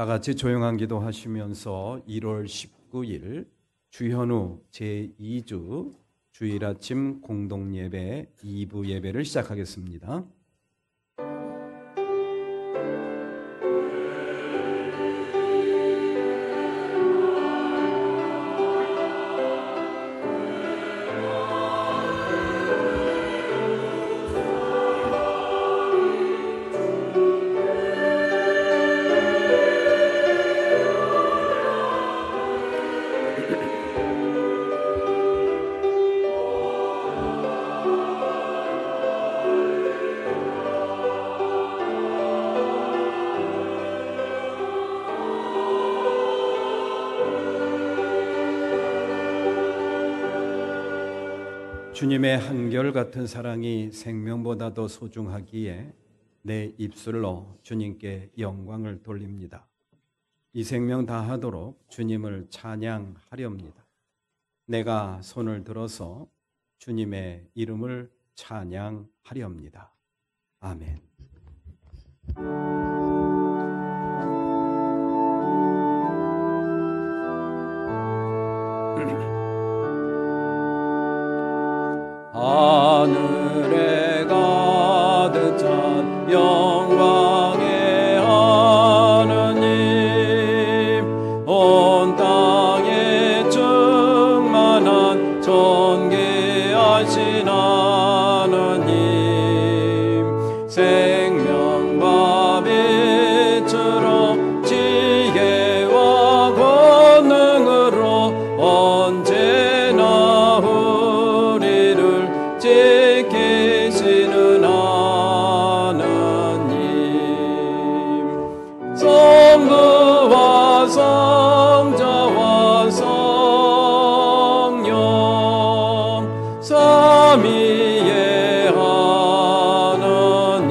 다 같이 조용한 기도 하시면서 1월 19일 주현우 제2주 주일 아침 공동예배 2부 예배를 시작하겠습니다. 주님의 한결같은 사랑이 생명보다 더 소중하기에 내 입술로 주님께 영광을 돌립니다. 이 생명 다하도록 주님을 찬양하렵니다. 내가 손을 들어서 주님의 이름을 찬양하렵니다. 아멘. 하늘에 가득 찬 영광의 하느님, 온 땅에 충만한 존귀하신 하느님, 생명과 빛으로 지혜와 권능으로 언제나 지키시는 하느님, 성부와 성자와 성령 삼위의 하느님,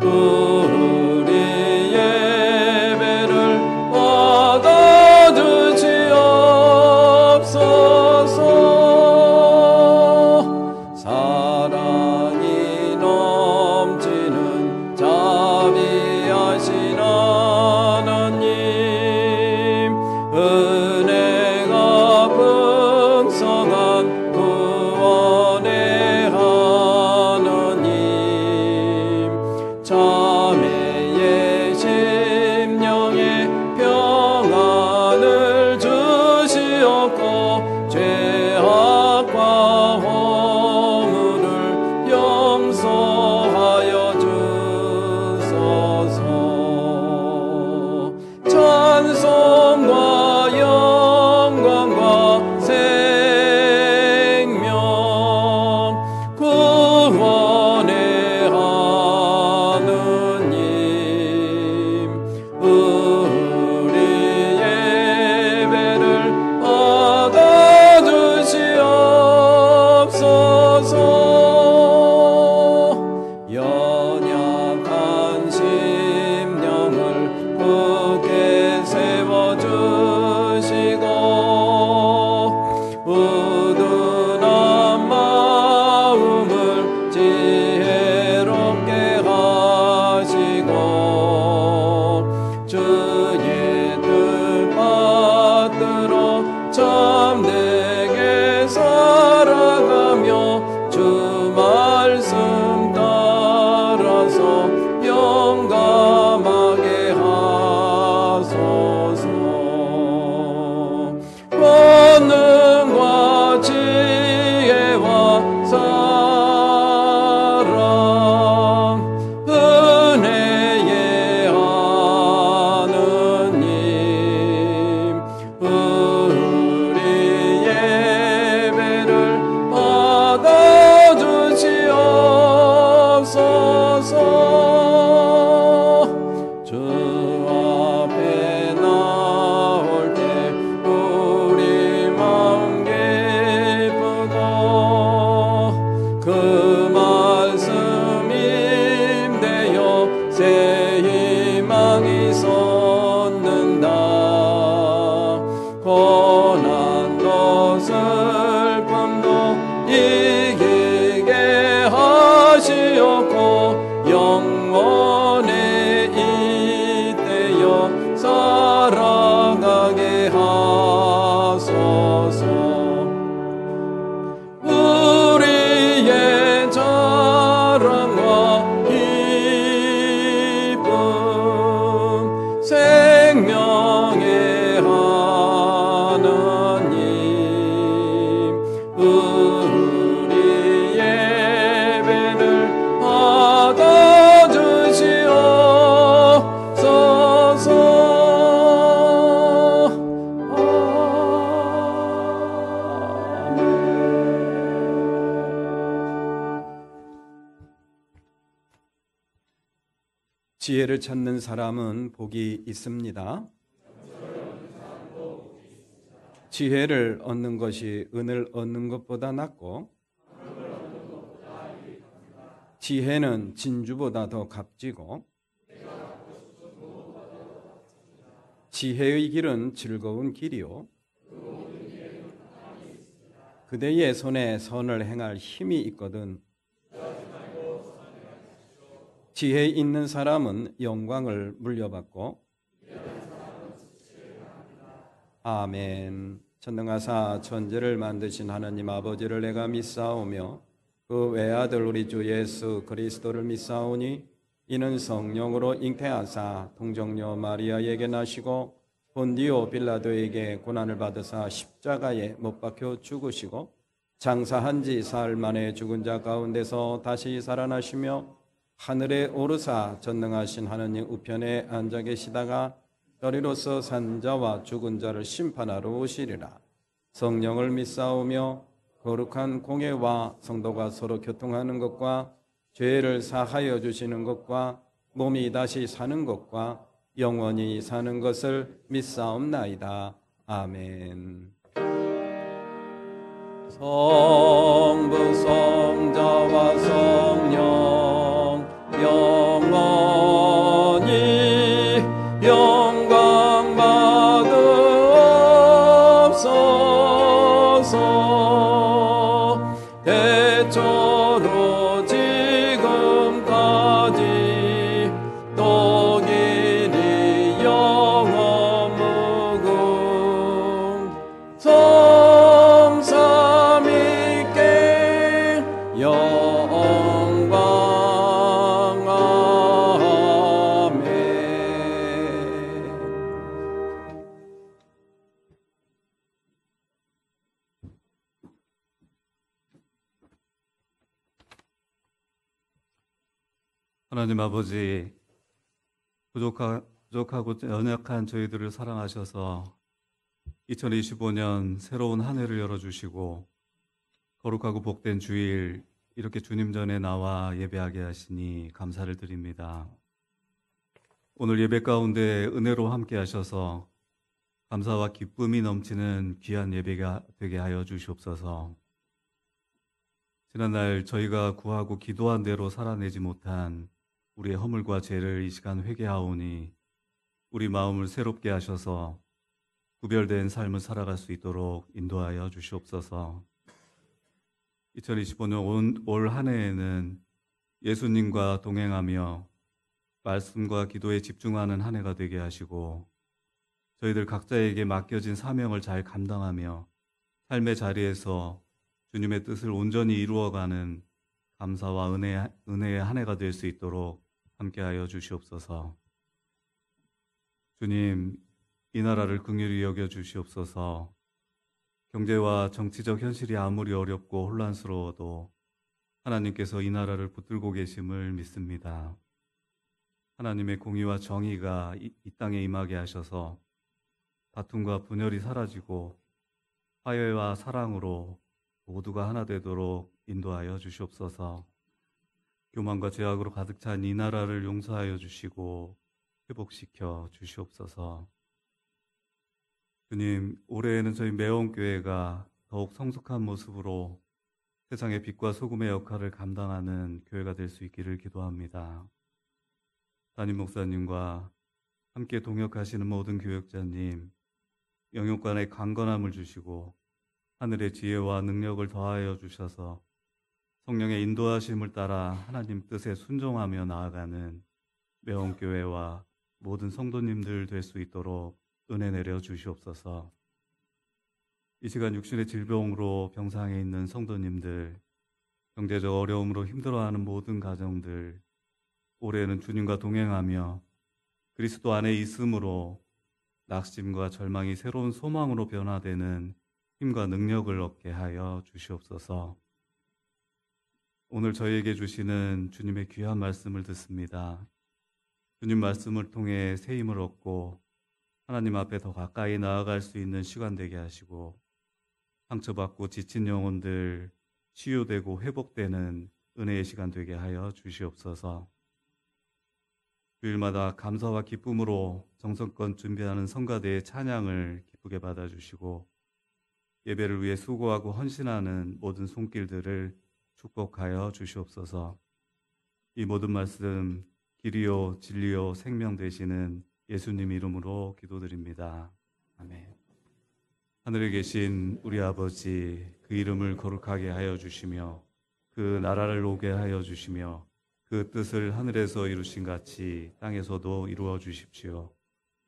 우리 예배를 받아주시옵소서. 사랑이 넘치는 자비하신 하느님, 지혜를 찾는 사람은 복이 있습니다. 지혜를 얻는 것이 은을 얻는 것보다 낫고 지혜는 진주보다 더 값지고 지혜의 길은 즐거운 길이요 그대의 손에 선을 행할 힘이 있거든 지혜 있는 사람은 영광을 물려받고 아멘. 전능하사 천지를 만드신 하나님 아버지를 내가 믿사오며 그 외아들 우리 주 예수 그리스도를 믿사오니 이는 성령으로 잉태하사 동정녀 마리아에게 나시고 본디오 빌라도에게 고난을 받으사 십자가에 못 박혀 죽으시고 장사한 지 사흘 만에 죽은 자 가운데서 다시 살아나시며 하늘에 오르사 전능하신 하느님 우편에 앉아 계시다가 너리로서 산 자와 죽은 자를 심판하러 오시리라. 성령을 믿사오며 거룩한 공예와 성도가 서로 교통하는 것과 죄를 사하여 주시는 것과 몸이 다시 사는 것과 영원히 사는 것을 믿사옵나이다. 아멘. 성부 성자와 성령 영원히 영광 받으옵소서. 대초로 지금까지 또 길이 영원 무궁 성삼위께 영광 아멘. 하나님 아버지, 부족하고 연약한 저희들을 사랑하셔서 2025년 새로운 한 해를 열어주시고 거룩하고 복된 주일 이렇게 주님 전에 나와 예배하게 하시니 감사를 드립니다. 오늘 예배 가운데 은혜로 함께 하셔서 감사와 기쁨이 넘치는 귀한 예배가 되게 하여 주시옵소서. 지난날 저희가 구하고 기도한 대로 살아내지 못한 우리의 허물과 죄를 이 시간 회개하오니 우리 마음을 새롭게 하셔서 구별된 삶을 살아갈 수 있도록 인도하여 주시옵소서. 2025년 올 한 해에는 예수님과 동행하며 말씀과 기도에 집중하는 한 해가 되게 하시고 저희들 각자에게 맡겨진 사명을 잘 감당하며 삶의 자리에서 주님의 뜻을 온전히 이루어가는 감사와 은혜의 한 해가 될 수 있도록 함께하여 주시옵소서. 주님, 이 나라를 긍휼히 여겨 주시옵소서. 경제와 정치적 현실이 아무리 어렵고 혼란스러워도 하나님께서 이 나라를 붙들고 계심을 믿습니다. 하나님의 공의와 정의가 이 땅에 임하게 하셔서 다툼과 분열이 사라지고 화해와 사랑으로 모두가 하나 되도록 인도하여 주시옵소서. 교만과 죄악으로 가득 찬 이 나라를 용서하여 주시고 회복시켜 주시옵소서. 주님, 올해에는 저희 매원교회가 더욱 성숙한 모습으로 세상의 빛과 소금의 역할을 감당하는 교회가 될 수 있기를 기도합니다. 담임 목사님과 함께 동역하시는 모든 교역자님, 영육간의 강건함을 주시고 하늘의 지혜와 능력을 더하여 주셔서 성령의 인도하심을 따라 하나님 뜻에 순종하며 나아가는 매원교회와 모든 성도님들 될 수 있도록 은혜 내려 주시옵소서. 이 시간 육신의 질병으로 병상에 있는 성도님들, 경제적 어려움으로 힘들어하는 모든 가정들, 올해는 주님과 동행하며 그리스도 안에 있음으로 낙심과 절망이 새로운 소망으로 변화되는 힘과 능력을 얻게 하여 주시옵소서. 오늘 저희에게 주시는 주님의 귀한 말씀을 듣습니다. 주님 말씀을 통해 새 힘을 얻고 하나님 앞에 더 가까이 나아갈 수 있는 시간 되게 하시고 상처받고 지친 영혼들 치유되고 회복되는 은혜의 시간 되게 하여 주시옵소서. 주일마다 감사와 기쁨으로 정성껏 준비하는 성가대의 찬양을 기쁘게 받아주시고 예배를 위해 수고하고 헌신하는 모든 손길들을 축복하여 주시옵소서. 이 모든 말씀 길이요 진리요 생명 되시는 예수님 이름으로 기도드립니다. 아멘. 하늘에 계신 우리 아버지, 그 이름을 거룩하게 하여 주시며 그 나라를 오게 하여 주시며 그 뜻을 하늘에서 이루신 같이 땅에서도 이루어 주십시오.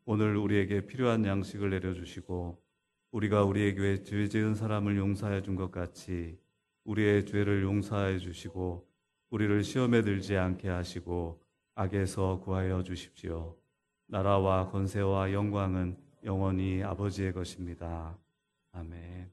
오늘 우리에게 필요한 양식을 내려주시고 우리가 우리에게 죄 지은 사람을 용서해 준 것 같이 우리의 죄를 용서해 주시고 우리를 시험에 들지 않게 하시고 악에서 구하여 주십시오. 나라와 권세와 영광은 영원히 아버지의 것입니다. 아멘.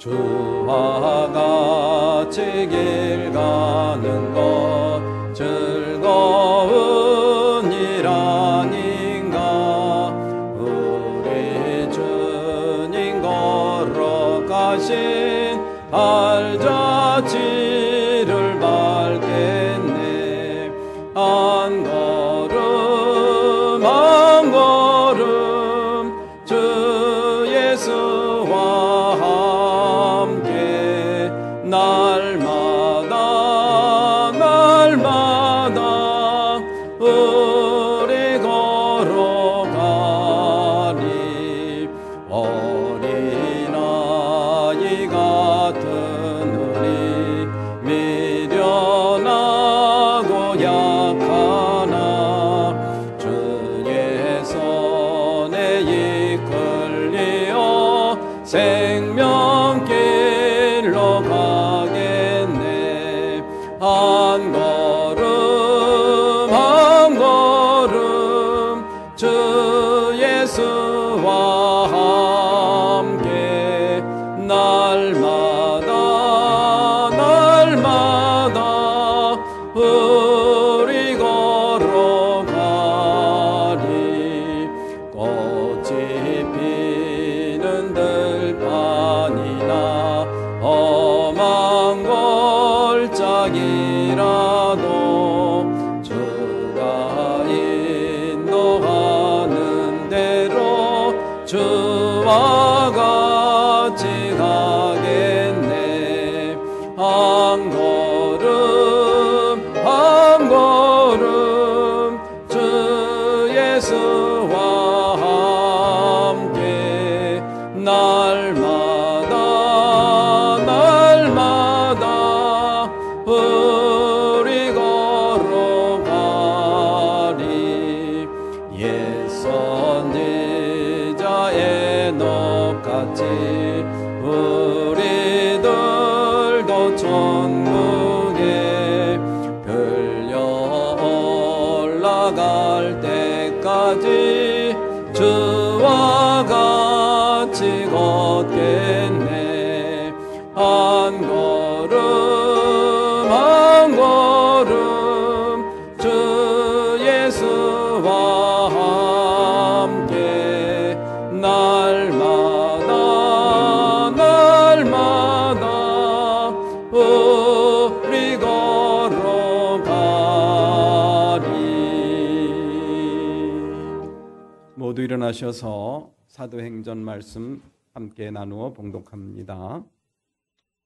주와 같이 길 가는 것 즐거운 일 아닌가. 우리 주님 걸어가신 발자취를 밟겠네. 한 걸음 한 걸음 주 예수와 날마다 날마다 우리 걸어가니. 어린아이 같은 우리 미련하고 약하나 주의 손에 이끌리어 생명길로 가겠네. 한 걸음 한 걸음 주 예수와 함께 날마다 날마다 우리 걸어가니. 꽃이 피는 들판이나 험한 골짜기라도 주가 인도하는 대로 주와 같이 가겠네. 한 걸음 한 걸음 주 예수와 함께 날마다 날마다 우리 걸어가니. 옛 선지자 에녹같이 우리들도 천국에 불려 올라갈 때까지 주와 같이 걷겠네. 한 걸음 한 걸음 주 예수와 함께 날마다 날마다 우리 걸어가니. 모두 일어나셔서 사도행전 말씀 함께 나누어 봉독합니다.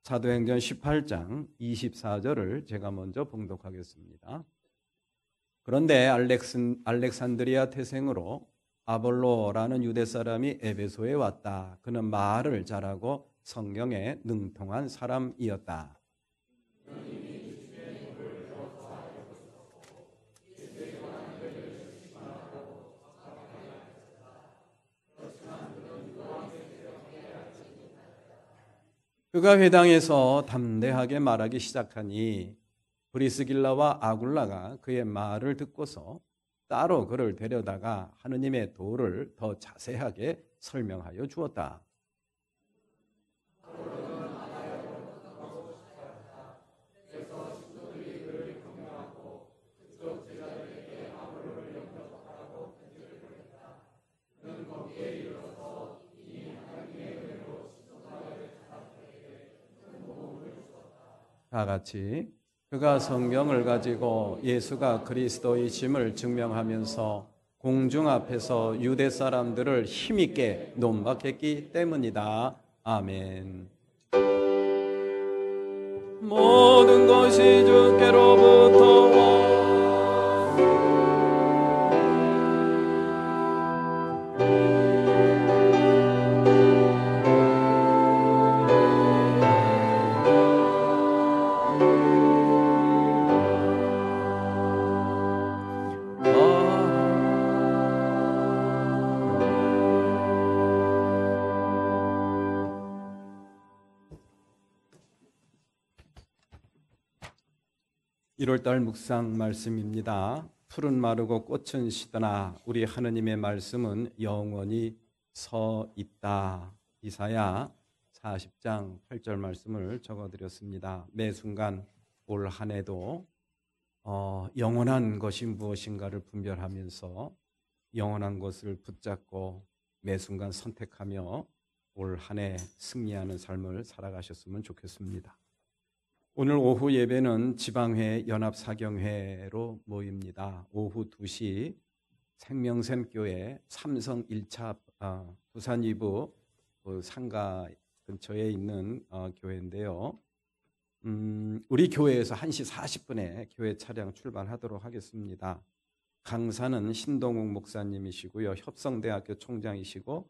사도행전 18장 24절을 제가 먼저 봉독하겠습니다. 그런데 알렉산드리아 태생으로 아볼로라는 유대 사람이 에베소에 왔다. 그는 말을 잘하고 성경에 능통한 사람이었다. 그가 회당에서 담대하게 말하기 시작하니 브리스길라와 아굴라가 그의 말을 듣고서 따로 그를 데려다가 하느님의 도를 더 자세하게 설명하여 주었다. 다 같이 그가 성경을 가지고 예수가 그리스도이심을 증명하면서 공중 앞에서 유대 사람들을 힘있게 논박했기 때문이다. 아멘. 모든 것이 주께로부터 와 (1월 달) 묵상 말씀입니다. 푸른 마르고 꽃은 시드나 우리 하느님의 말씀은 영원히 서 있다. 이사야 40장 8절 말씀을 적어드렸습니다. 매 순간 올 한 해도 영원한 것이 무엇인가를 분별하면서 영원한 것을 붙잡고 매 순간 선택하며 올 한 해 승리하는 삶을 살아가셨으면 좋겠습니다. 오늘 오후 예배는 지방회 연합사경회로 모입니다. 오후 2시 생명샘교회 삼성 1차 부산 2부 상가 근처에 있는 교회인데요. 우리 교회에서 1시 40분에 교회 차량 출발하도록 하겠습니다. 강사는 신동욱 목사님이시고요. 협성대학교 총장이시고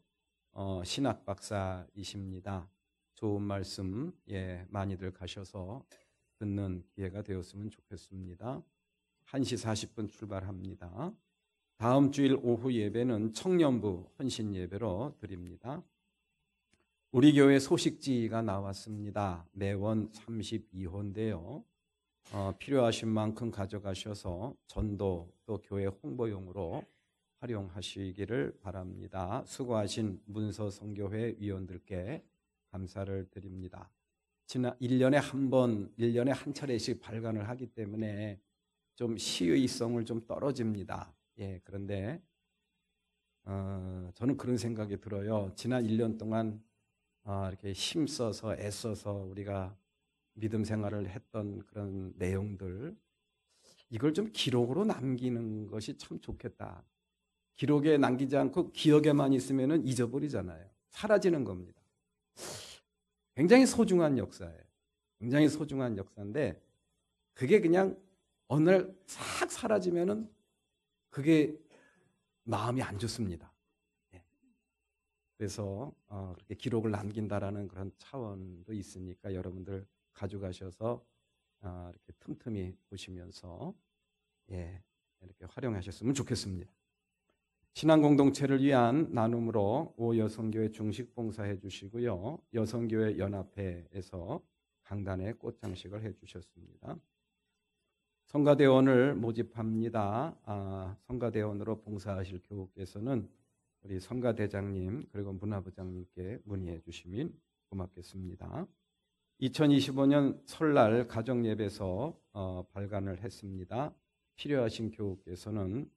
신학 박사이십니다. 좋은 말씀 많이들 가셔서 듣는 기회가 되었으면 좋겠습니다. 1시 40분 출발합니다. 다음 주일 오후 예배는 청년부 헌신 예배로 드립니다. 우리 교회 소식지가 나왔습니다. 매원 32호인데요. 필요하신 만큼 가져가셔서 전도 또 교회 홍보용으로 활용하시기를 바랍니다. 수고하신 문서 선교회 위원들께 감사를 드립니다. 지난 1년에 한 번, 1년에 한 차례씩 발간을 하기 때문에 좀 시의성을 좀 떨어집니다. 그런데 저는 그런 생각이 들어요. 지난 1년 동안 이렇게 힘써서 애써서 우리가 믿음 생활을 했던 그런 내용들, 이걸 좀 기록으로 남기는 것이 참 좋겠다. 기록에 남기지 않고 기억에만 있으면 잊어버리잖아요. 사라지는 겁니다. 굉장히 소중한 역사예요. 굉장히 소중한 역사인데 그게 그냥 어느 날 싹 사라지면은 그게 마음이 안 좋습니다. 그래서 그렇게 기록을 남긴다라는 그런 차원도 있으니까 여러분들 가져가셔서 이렇게 틈틈이 보시면서 이렇게 활용하셨으면 좋겠습니다. 신앙 공동체를 위한 나눔으로 오여성교회 중식 봉사해 주시고요. 여성교회 연합회에서 강단에 꽃장식을 해 주셨습니다. 성가대원을 모집합니다. 성가대원으로 봉사하실 교우께서는 우리 성가대장님 그리고 문화부장님께 문의해 주시면 고맙겠습니다. 2025년 설날 가정예배서 발간을 했습니다. 필요하신 교우께서는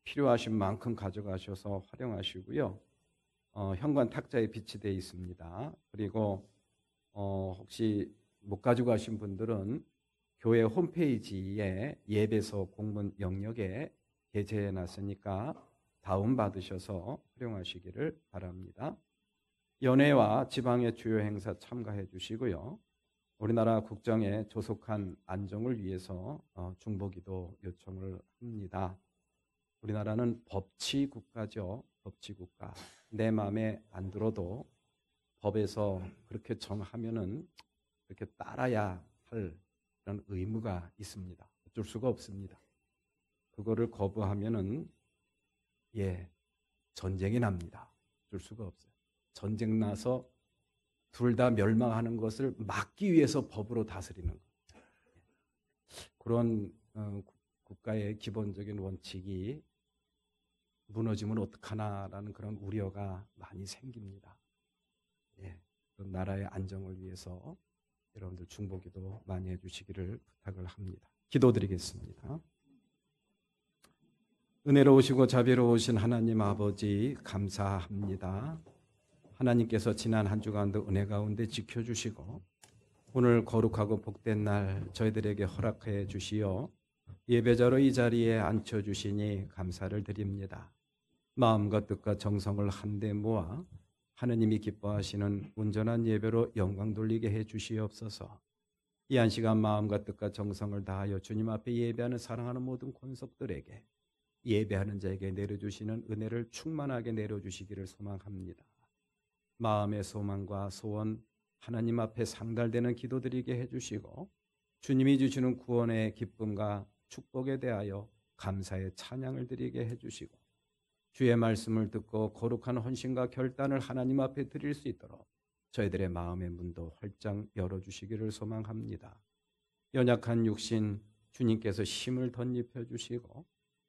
필요하신 만큼 가져가셔서 활용하시고요. 현관 탁자에 비치되어 있습니다. 그리고 혹시 못 가져가신 분들은 교회 홈페이지에 예배서 공문 영역에 게재해 놨으니까 다운받으셔서 활용하시기를 바랍니다. 연회와 지방의 주요 행사 참가해 주시고요. 우리나라 국정의 조속한 안정을 위해서 중보기도 요청을 합니다. 우리나라는 법치 국가죠. 법치 국가. 내 마음에 안 들어도 법에서 그렇게 정하면은 그렇게 따라야 할 그런 의무가 있습니다. 어쩔 수가 없습니다. 그거를 거부하면은 전쟁이 납니다. 어쩔 수가 없어요. 전쟁 나서 둘 다 멸망하는 것을 막기 위해서 법으로 다스리는 것. 그런 국가의 기본적인 원칙이 무너지면 어떡하나라는 그런 우려가 많이 생깁니다. 예, 그 나라의 안정을 위해서 여러분들 중보기도 많이 해주시기를 부탁을 합니다. 기도드리겠습니다. 은혜로우시고 자비로우신 하나님 아버지 감사합니다. 하나님께서 지난 한 주간도 은혜 가운데 지켜주시고 오늘 거룩하고 복된 날 저희들에게 허락해 주시어 예배자로 이 자리에 앉혀주시니 감사를 드립니다. 마음과 뜻과 정성을 한데 모아 하느님이 기뻐하시는 온전한 예배로 영광 돌리게 해 주시옵소서. 이 한 시간 마음과 뜻과 정성을 다하여 주님 앞에 예배하는 사랑하는 모든 권속들에게 예배하는 자에게 내려주시는 은혜를 충만하게 내려주시기를 소망합니다. 마음의 소망과 소원 하나님 앞에 상달되는 기도드리게 해주시고 주님이 주시는 구원의 기쁨과 축복에 대하여 감사의 찬양을 드리게 해주시고 주의 말씀을 듣고 거룩한 헌신과 결단을 하나님 앞에 드릴 수 있도록 저희들의 마음의 문도 활짝 열어주시기를 소망합니다. 연약한 육신 주님께서 힘을 덧입혀 주시고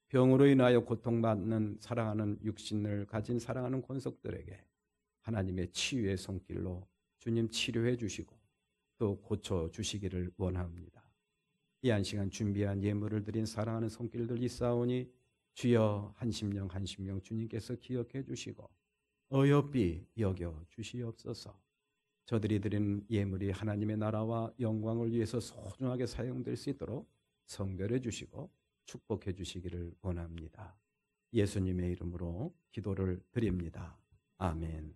병으로 인하여 고통받는 사랑하는 육신을 가진 사랑하는 권속들에게 하나님의 치유의 손길로 주님 치료해 주시고 또 고쳐 주시기를 원합니다. 이 한 시간 준비한 예물을 드린 사랑하는 손길들 있사오니 주여 한 심령 한 심령 주님께서 기억해 주시고 어여삐 여겨 주시옵소서. 저들이 드린 예물이 하나님의 나라와 영광을 위해서 소중하게 사용될 수 있도록 성별해 주시고 축복해 주시기를 원합니다. 예수님의 이름으로 기도를 드립니다. 아멘.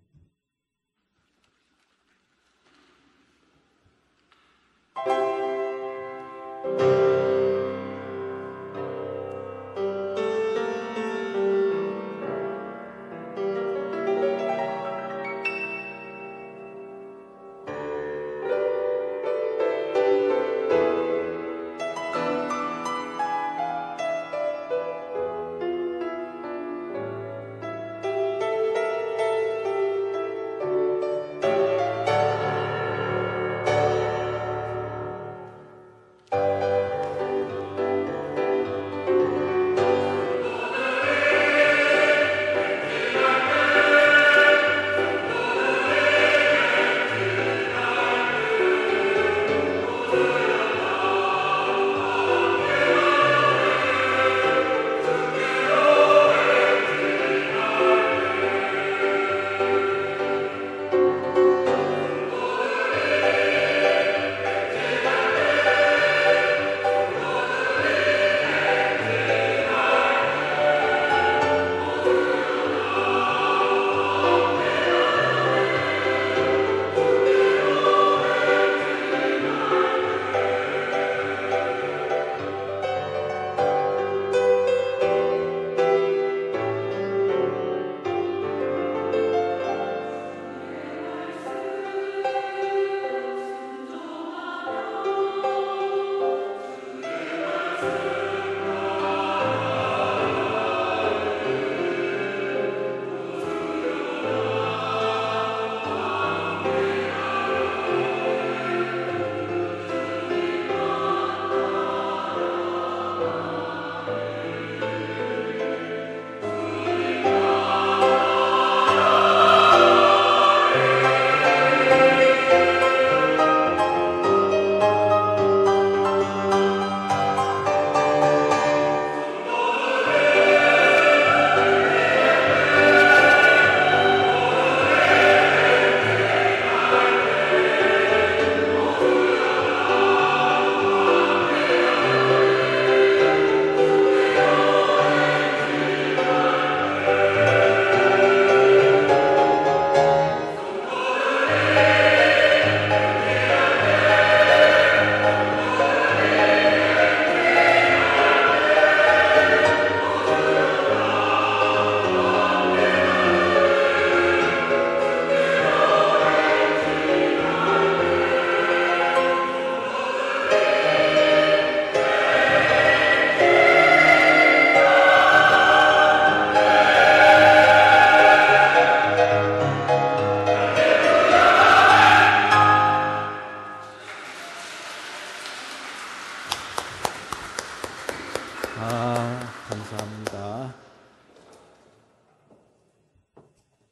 감사합니다.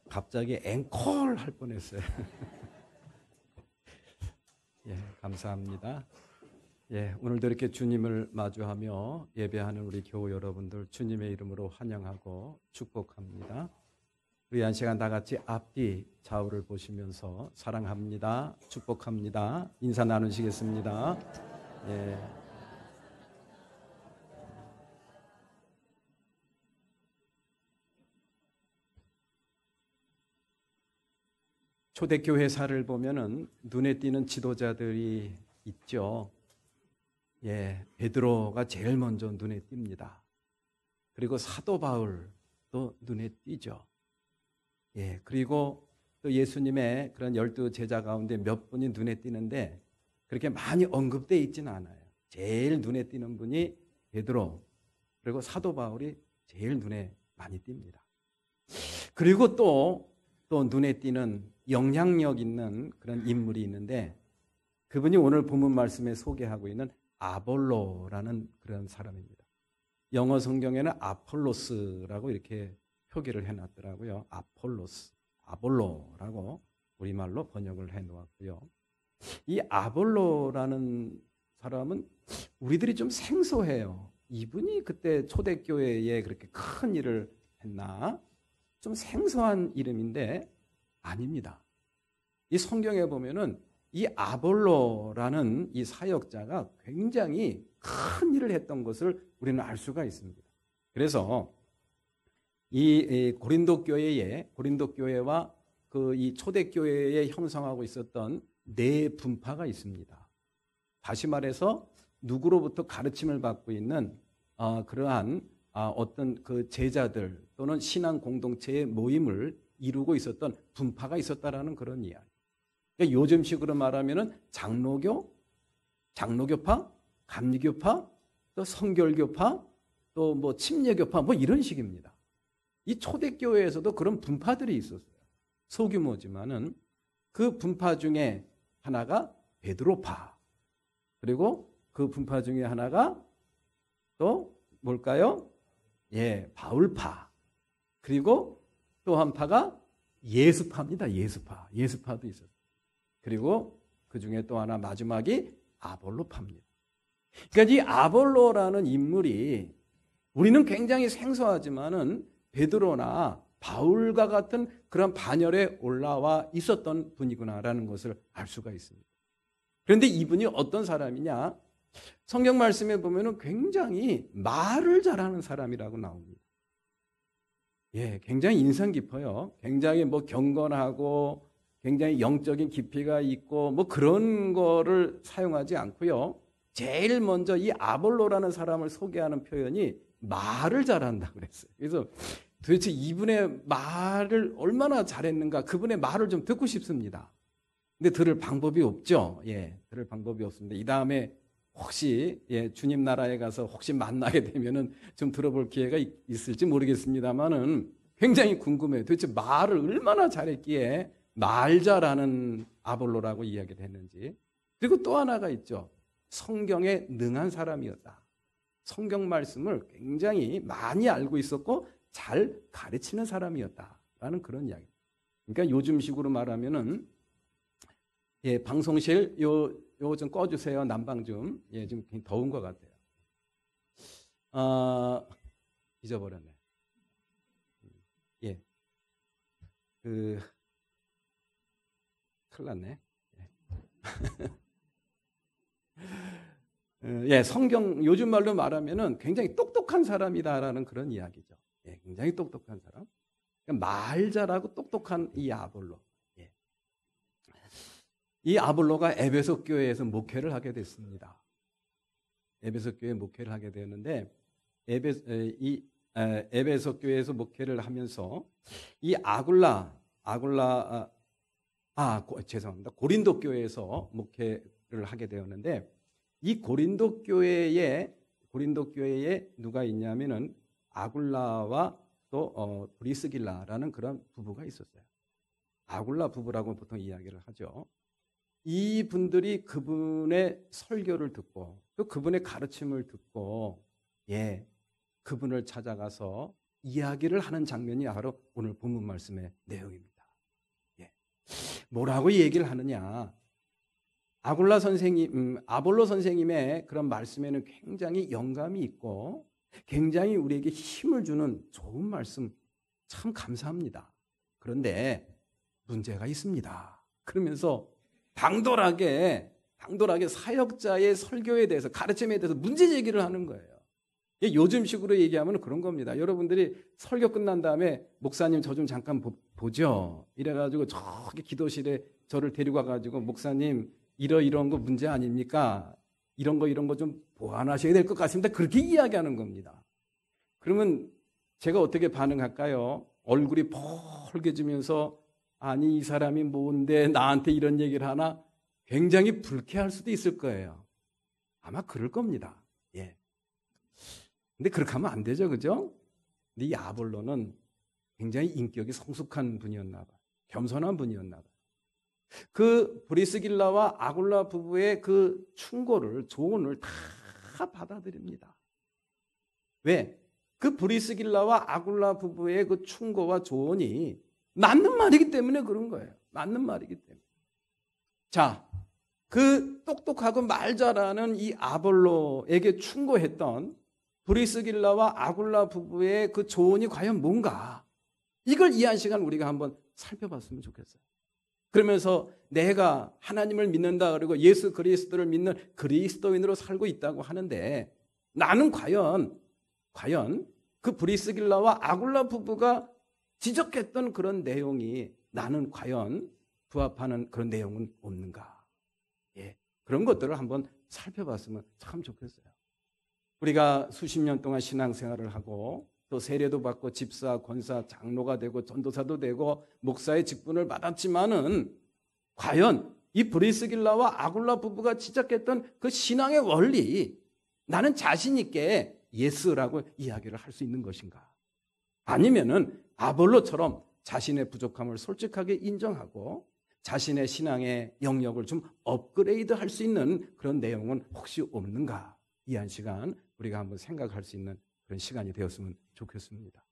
갑자기 앵콜 할 뻔했어요. 예, 감사합니다. 예, 오늘도 이렇게 주님을 마주하며 예배하는 우리 교우 여러분들 주님의 이름으로 환영하고 축복합니다. 우리 한 시간 다 같이 앞뒤 좌우를 보시면서 사랑합니다, 축복합니다 인사 나누시겠습니다. 예. 초대교회사를 보면은 눈에 띄는 지도자들이 있죠. 예, 베드로가 제일 먼저 눈에 띕니다. 그리고 사도 바울도 눈에 띄죠. 예, 그리고 또 예수님의 그런 12 제자 가운데 몇 분이 눈에 띄는데 그렇게 많이 언급되어 있지는 않아요. 제일 눈에 띄는 분이 베드로, 그리고 사도 바울이 제일 눈에 많이 띕니다. 그리고 또 눈에 띄는 영향력 있는 그런 인물이 있는데 그분이 오늘 본문 말씀에 소개하고 있는 아볼로라는 그런 사람입니다. 영어 성경에는 아폴로스라고 이렇게 표기를 해놨더라고요. 아볼로라고 우리말로 번역을 해놓았고요. 이 아볼로라는 사람은 우리들이 좀 생소해요. 이분이 그때 초대교회에 그렇게 큰 일을 했나? 좀 생소한 이름인데 아닙니다. 이 성경에 보면은 이 아볼로라는 이 사역자가 굉장히 큰 일을 했던 것을 우리는 알 수가 있습니다. 그래서 이 고린도 교회와 그 이 초대교회에 형성하고 있었던 네 분파가 있습니다. 다시 말해서 누구로부터 가르침을 받고 있는 그러한 어떤 그 제자들 또는 신앙 공동체의 모임을 이루고 있었던 분파가 있었다라는 그런 이야기. 그러니까 요즘식으로 말하면은 장로교파, 감리교파, 또 성결교파, 또 뭐 침례교파 뭐 이런 식입니다. 이 초대교회에서도 그런 분파들이 있었어요. 소규모지만은 그 분파 중에 하나가 베드로파, 그리고 그 분파 중에 하나가 또 뭘까요? 예, 바울파. 그리고 또 한 파가 예수파입니다. 예수파도 있었어요. 그리고 그 중에 또 하나 마지막이 아볼로파입니다. 그러니까 이 아볼로라는 인물이 우리는 굉장히 생소하지만은 베드로나 바울과 같은 그런 반열에 올라와 있었던 분이구나라는 것을 알 수가 있습니다. 그런데 이분이 어떤 사람이냐? 성경 말씀에 보면은 굉장히 말을 잘하는 사람이라고 나옵니다. 예, 굉장히 인상 깊어요. 굉장히 뭐 경건하고 굉장히 영적인 깊이가 있고 뭐 그런 거를 사용하지 않고요. 제일 먼저 이 아볼로라는 사람을 소개하는 표현이 말을 잘한다고 그랬어요. 그래서 도대체 이분의 말을 얼마나 잘했는가, 그분의 말을 좀 듣고 싶습니다. 근데 들을 방법이 없죠. 예, 들을 방법이 없습니다. 이 다음에 혹시 주님 나라에 가서 혹시 만나게 되면은 좀 들어볼 기회가 있을지 모르겠습니다만은 굉장히 궁금해요. 도대체 말을 얼마나 잘했기에 말 잘하는 아볼로라고 이야기를 했는지. 그리고 또 하나가 있죠. 성경에 능한 사람이었다. 성경 말씀을 굉장히 많이 알고 있었고 잘 가르치는 사람이었다라는 그런 이야기. 그러니까 요즘식으로 말하면은 방송실 요거 좀 꺼주세요. 난방 좀. 지금 굉장히 더운 것 같아요. 잊어버렸네. 큰일 났네. 성경 요즘 말로 말하면은 굉장히 똑똑한 사람이다라는 그런 이야기죠. 굉장히 똑똑한 사람. 그러니까 말 잘하고 똑똑한 이 아볼로. 이 아볼로가 에베소 교회에서 목회를 하게 됐습니다. 에베소 교회 목회를 하게 되었는데 에베소 교회에서 목회를 하면서 이 고린도 교회에서 목회를 하게 되었는데 이 고린도 교회에 누가 있냐면은 아굴라와 또 브리스길라라는 그런 부부가 있었어요. 아굴라 부부라고 보통 이야기를 하죠. 이 분들이 그분의 설교를 듣고 또 그분의 가르침을 듣고 그분을 찾아가서 이야기를 하는 장면이 바로 오늘 본문 말씀의 내용입니다. 예. 뭐라고 얘기를 하느냐? 아볼로 선생님의 그런 말씀에는 굉장히 영감이 있고 굉장히 우리에게 힘을 주는 좋은 말씀 참 감사합니다. 그런데 문제가 있습니다. 그러면서 당돌하게 사역자의 설교에 대해서, 가르침에 대해서 문제 제기를 하는 거예요. 요즘식으로 얘기하면 그런 겁니다. 여러분들이 설교 끝난 다음에 목사님 저 좀 잠깐 보죠. 이래가지고 저기 기도실에 저를 데리고 와가지고 목사님 이런 거 문제 아닙니까? 이런 거 좀 보완하셔야 될 것 같습니다. 그렇게 이야기하는 겁니다. 그러면 제가 어떻게 반응할까요? 얼굴이 펄개지면서 아니 이 사람이 뭔데 나한테 이런 얘기를 하나? 굉장히 불쾌할 수도 있을 거예요. 아마 그럴 겁니다. 예. 근데 그렇게 하면 안 되죠, 그죠? 근데 이 아볼로는 굉장히 인격이 성숙한 분이었나 봐요. 겸손한 분이었나 봐요. 그 브리스길라와 아굴라 부부의 그 충고를, 조언을 다 받아들입니다. 왜? 그 브리스길라와 아굴라 부부의 그 충고와 조언이 맞는 말이기 때문에 그런 거예요. 맞는 말이기 때문에. 자, 그 똑똑하고 말 잘하는 이 아볼로에게 충고했던 브리스길라와 아굴라 부부의 그 조언이 과연 뭔가? 이걸 이해한 시간 우리가 한번 살펴봤으면 좋겠어요. 그러면서 내가 하나님을 믿는다 그리고 예수 그리스도를 믿는 그리스도인으로 살고 있다고 하는데 나는 과연 그 브리스길라와 아굴라 부부가 지적했던 그런 내용이 나는 과연 부합하는 그런 내용은 없는가? 예, 그런 것들을 한번 살펴봤으면 참 좋겠어요. 우리가 수십 년 동안 신앙생활을 하고 또 세례도 받고 집사, 권사, 장로가 되고 전도사도 되고 목사의 직분을 받았지만은 과연 이 브리스길라와 아굴라 부부가 지적했던 그 신앙의 원리, 나는 자신 있게 예스라고 이야기를 할 수 있는 것인가? 아니면은 아볼로처럼 자신의 부족함을 솔직하게 인정하고 자신의 신앙의 영역을 좀 업그레이드 할 수 있는 그런 내용은 혹시 없는가? 이 한 시간 우리가 한번 생각할 수 있는 그런 시간이 되었으면 좋겠습니다.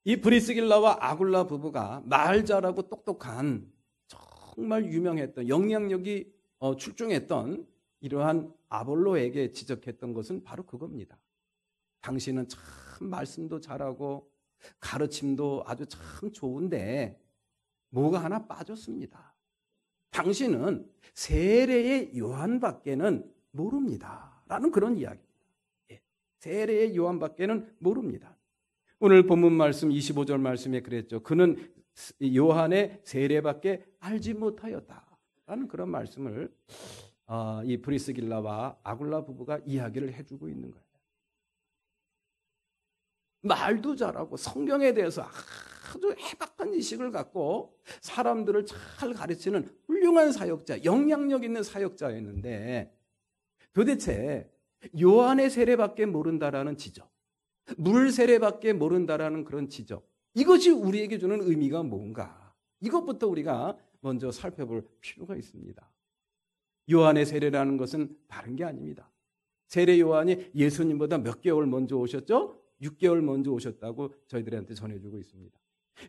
이 브리스길라와 아굴라 부부가 말 잘하고 똑똑한 정말 유명했던 영향력이 출중했던 이러한 아볼로에게 지적했던 것은 바로 그겁니다. 당신은 참 말씀도 잘하고 가르침도 아주 참 좋은데 뭐가 하나 빠졌습니다. 당신은 세례의 요한밖에는 모릅니다. 라는 그런 이야기입니다. 예, 세례의 요한밖에는 모릅니다. 오늘 본문 말씀 25절 말씀에 그랬죠. 그는 요한의 세례밖에 알지 못하였다. 라는 그런 말씀을 이 브리스길라와 아굴라 부부가 이야기를 해주고 있는 거예요. 말도 잘하고 성경에 대해서 아주 해박한 지식을 갖고 사람들을 잘 가르치는 훌륭한 사역자, 영향력 있는 사역자였는데 도대체 요한의 세례밖에 모른다라는 지적, 물 세례밖에 모른다라는 그런 지적, 이것이 우리에게 주는 의미가 뭔가? 이것부터 우리가 먼저 살펴볼 필요가 있습니다. 요한의 세례라는 것은 다른 게 아닙니다. 세례 요한이 예수님보다 몇 개월 먼저 오셨죠? 6개월 먼저 오셨다고 저희들한테 전해주고 있습니다.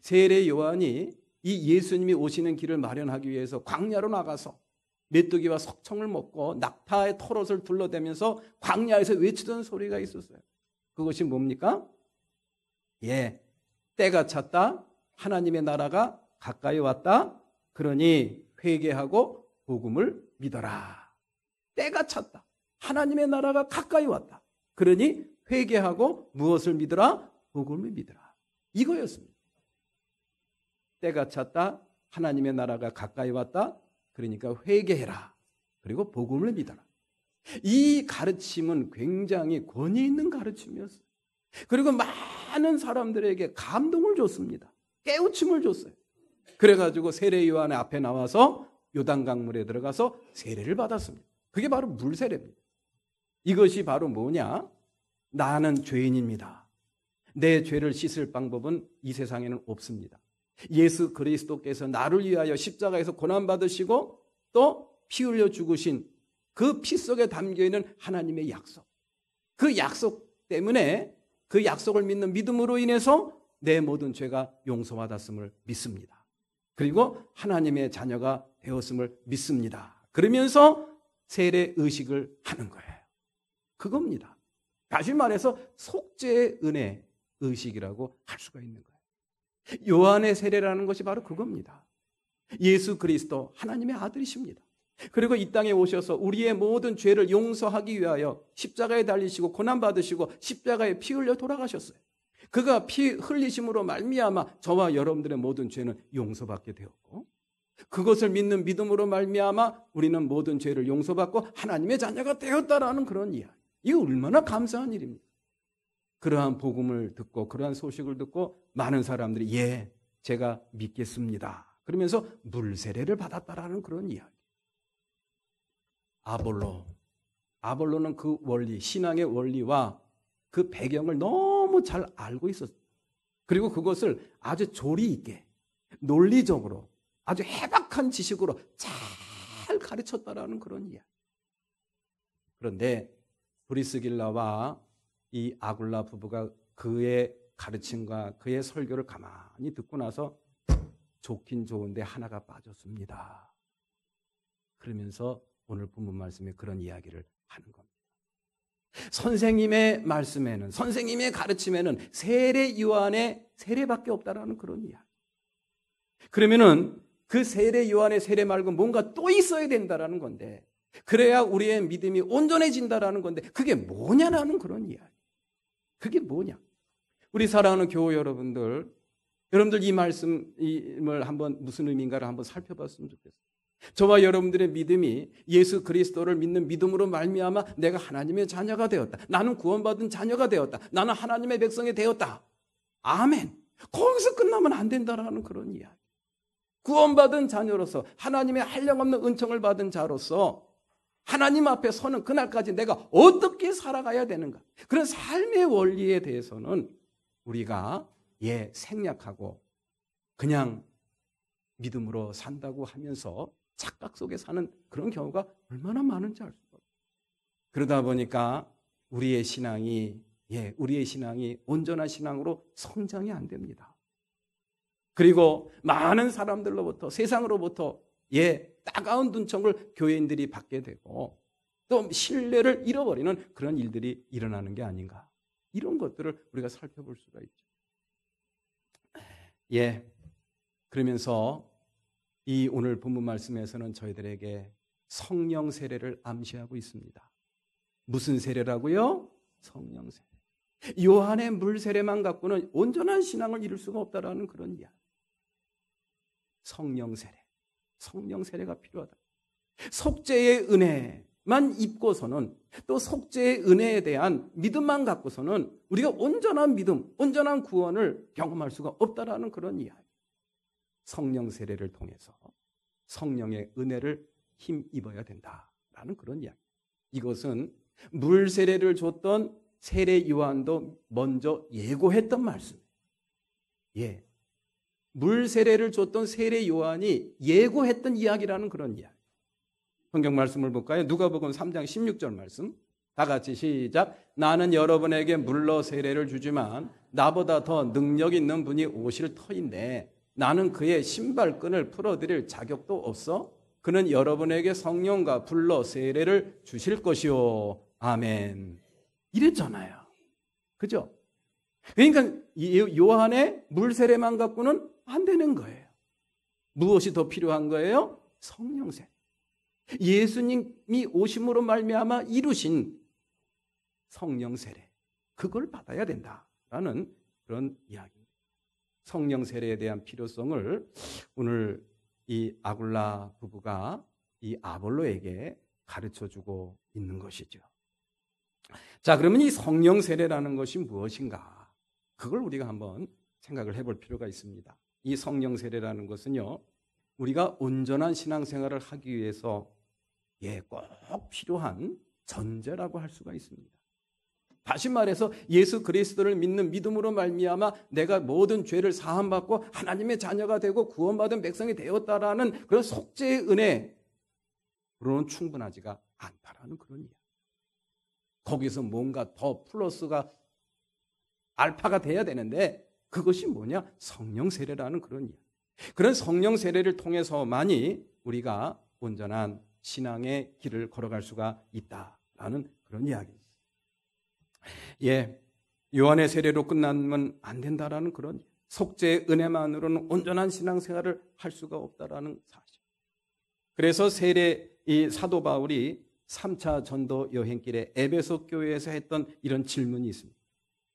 세례 요한이 이 예수님이 오시는 길을 마련하기 위해서 광야로 나가서 메뚜기와 석청을 먹고 낙타의 털옷을 둘러대면서 광야에서 외치던 소리가 있었어요. 그것이 뭡니까? 예, 때가 찼다. 하나님의 나라가 가까이 왔다. 그러니 회개하고 복음을 믿어라. 때가 찼다. 하나님의 나라가 가까이 왔다. 그러니 회개하고 무엇을 믿어라? 복음을 믿어라. 이거였습니다. 때가 찼다. 하나님의 나라가 가까이 왔다. 그러니까 회개해라. 그리고 복음을 믿어라. 이 가르침은 굉장히 권위 있는 가르침이었어요. 그리고 많은 사람들에게 감동을 줬습니다. 깨우침을 줬어요. 그래가지고 세례 요한의 앞에 나와서 요단강물에 들어가서 세례를 받았습니다. 그게 바로 물세례입니다. 이것이 바로 뭐냐? 나는 죄인입니다. 내 죄를 씻을 방법은 이 세상에는 없습니다. 예수 그리스도께서 나를 위하여 십자가에서 고난받으시고 또 피 흘려 죽으신 그 피 속에 담겨있는 하나님의 약속, 그 약속 때문에 그 약속을 믿는 믿음으로 인해서 내 모든 죄가 용서받았음을 믿습니다. 그리고 하나님의 자녀가 되었음을 믿습니다. 그러면서 세례 의식을 하는 거예요. 그겁니다. 다시 말해서 속죄의 은혜 의식이라고 할 수가 있는 거예요. 요한의 세례라는 것이 바로 그겁니다. 예수 그리스도 하나님의 아들이십니다. 그리고 이 땅에 오셔서 우리의 모든 죄를 용서하기 위하여 십자가에 달리시고 고난받으시고 십자가에 피 흘려 돌아가셨어요. 그가 피 흘리심으로 말미암아 저와 여러분들의 모든 죄는 용서받게 되었고, 그것을 믿는 믿음으로 말미암아 우리는 모든 죄를 용서받고 하나님의 자녀가 되었다라는 그런 이야기. 이거 얼마나 감사한 일입니까? 그러한 복음을 듣고 그러한 소식을 듣고 많은 사람들이 예, 제가 믿겠습니다. 그러면서 물세례를 받았다라는 그런 이야기. 아볼로는 그 원리, 신앙의 원리와 그 배경을 너무 잘 알고 있었어요. 그리고 그것을 아주 조리 있게, 논리적으로, 아주 해박한 지식으로 잘 가르쳤다라는 그런 이야기. 그런데 브리스길라와 이 아굴라 부부가 그의 가르침과 그의 설교를 가만히 듣고 나서 좋긴 좋은데 하나가 빠졌습니다. 그러면서 오늘 본문 말씀에 그런 이야기를 하는 겁니다. 선생님의 말씀에는, 선생님의 가르침에는 세례 요한의 세례밖에 없다라는 그런 이야기. 그러면은 그 세례 요한의 세례 말고 뭔가 또 있어야 된다라는 건데, 그래야 우리의 믿음이 온전해진다라는 건데, 그게 뭐냐라는 그런 이야기. 그게 뭐냐? 우리 사랑하는 교우 여러분들 이 말씀을 한번 무슨 의미인가를 한번 살펴봤으면 좋겠어요. 저와 여러분들의 믿음이 예수 그리스도를 믿는 믿음으로 말미암아 내가 하나님의 자녀가 되었다. 나는 구원받은 자녀가 되었다. 나는 하나님의 백성이 되었다. 아멘. 거기서 끝나면 안 된다라는 그런 이야기. 구원받은 자녀로서 하나님의 한량없는 은총을 받은 자로서 하나님 앞에 서는 그날까지 내가 어떻게 살아가야 되는가. 그런 삶의 원리에 대해서는 우리가 생략하고 그냥 믿음으로 산다고 하면서 착각 속에 사는 그런 경우가 얼마나 많은지 알 수가 없어요. 그러다 보니까 우리의 신앙이 온전한 신앙으로 성장이 안 됩니다. 그리고 많은 사람들로부터, 세상으로부터 따가운 눈총을 교회인들이 받게 되고 또 신뢰를 잃어버리는 그런 일들이 일어나는 게 아닌가. 이런 것들을 우리가 살펴볼 수가 있죠. 그러면서 이 오늘 본문 말씀에서는 저희들에게 성령 세례를 암시하고 있습니다. 무슨 세례라고요? 성령 세례. 요한의 물 세례만 갖고는 온전한 신앙을 이룰 수가 없다라는 그런 이야기. 성령 세례. 성령 세례가 필요하다. 속죄의 은혜만 입고서는, 또 속죄의 은혜에 대한 믿음만 갖고서는 우리가 온전한 믿음, 온전한 구원을 경험할 수가 없다라는 그런 이야기. 성령 세례를 통해서 성령의 은혜를 힘입어야 된다라는 그런 이야기. 이것은 물 세례를 줬던 세례 요한도 먼저 예고했던 말씀. 물 세례를 줬던 세례 요한이 예고했던 이야기라는 그런 이야기. 성경 말씀을 볼까요? 누가복음 3장 16절 말씀. 다 같이 시작. 나는 여러분에게 물로 세례를 주지만 나보다 더 능력 있는 분이 오실 터인데 나는 그의 신발끈을 풀어드릴 자격도 없어. 그는 여러분에게 성령과 불로 세례를 주실 것이요. 아멘. 이랬잖아요. 그죠? 그러니까 요한의 물 세례만 갖고는 안 되는 거예요. 무엇이 더 필요한 거예요? 성령 세례. 예수님이 오심으로 말미암아 이루신 성령 세례. 그걸 받아야 된다라는 그런 이야기입니다. 성령 세례에 대한 필요성을 오늘 이 아굴라 부부가 이 아볼로에게 가르쳐주고 있는 것이죠. 자, 그러면 이 성령 세례라는 것이 무엇인가? 그걸 우리가 한번 생각을 해볼 필요가 있습니다. 이 성령 세례라는 것은요, 우리가 온전한 신앙생활을 하기 위해서 꼭 필요한 전제라고 할 수가 있습니다. 다시 말해서 예수 그리스도를 믿는 믿음으로 말미암아 내가 모든 죄를 사함받고 하나님의 자녀가 되고 구원받은 백성이 되었다라는 그런 속죄의 은혜로는 충분하지가 않다라는 그런 이야기. 거기서 뭔가 더 플러스가 알파가 돼야 되는데 그것이 뭐냐? 성령 세례라는 그런 이야기. 그런 성령 세례를 통해서만이 우리가 온전한 신앙의 길을 걸어갈 수가 있다라는 그런 이야기입니다. 예, 요한의 세례로 끝나면 안 된다라는 그런 속죄의 은혜만으로는 온전한 신앙생활을 할 수가 없다라는 사실. 그래서 이 사도 바울이 3차 전도 여행길에 에베소 교회에서 했던 이런 질문이 있습니다.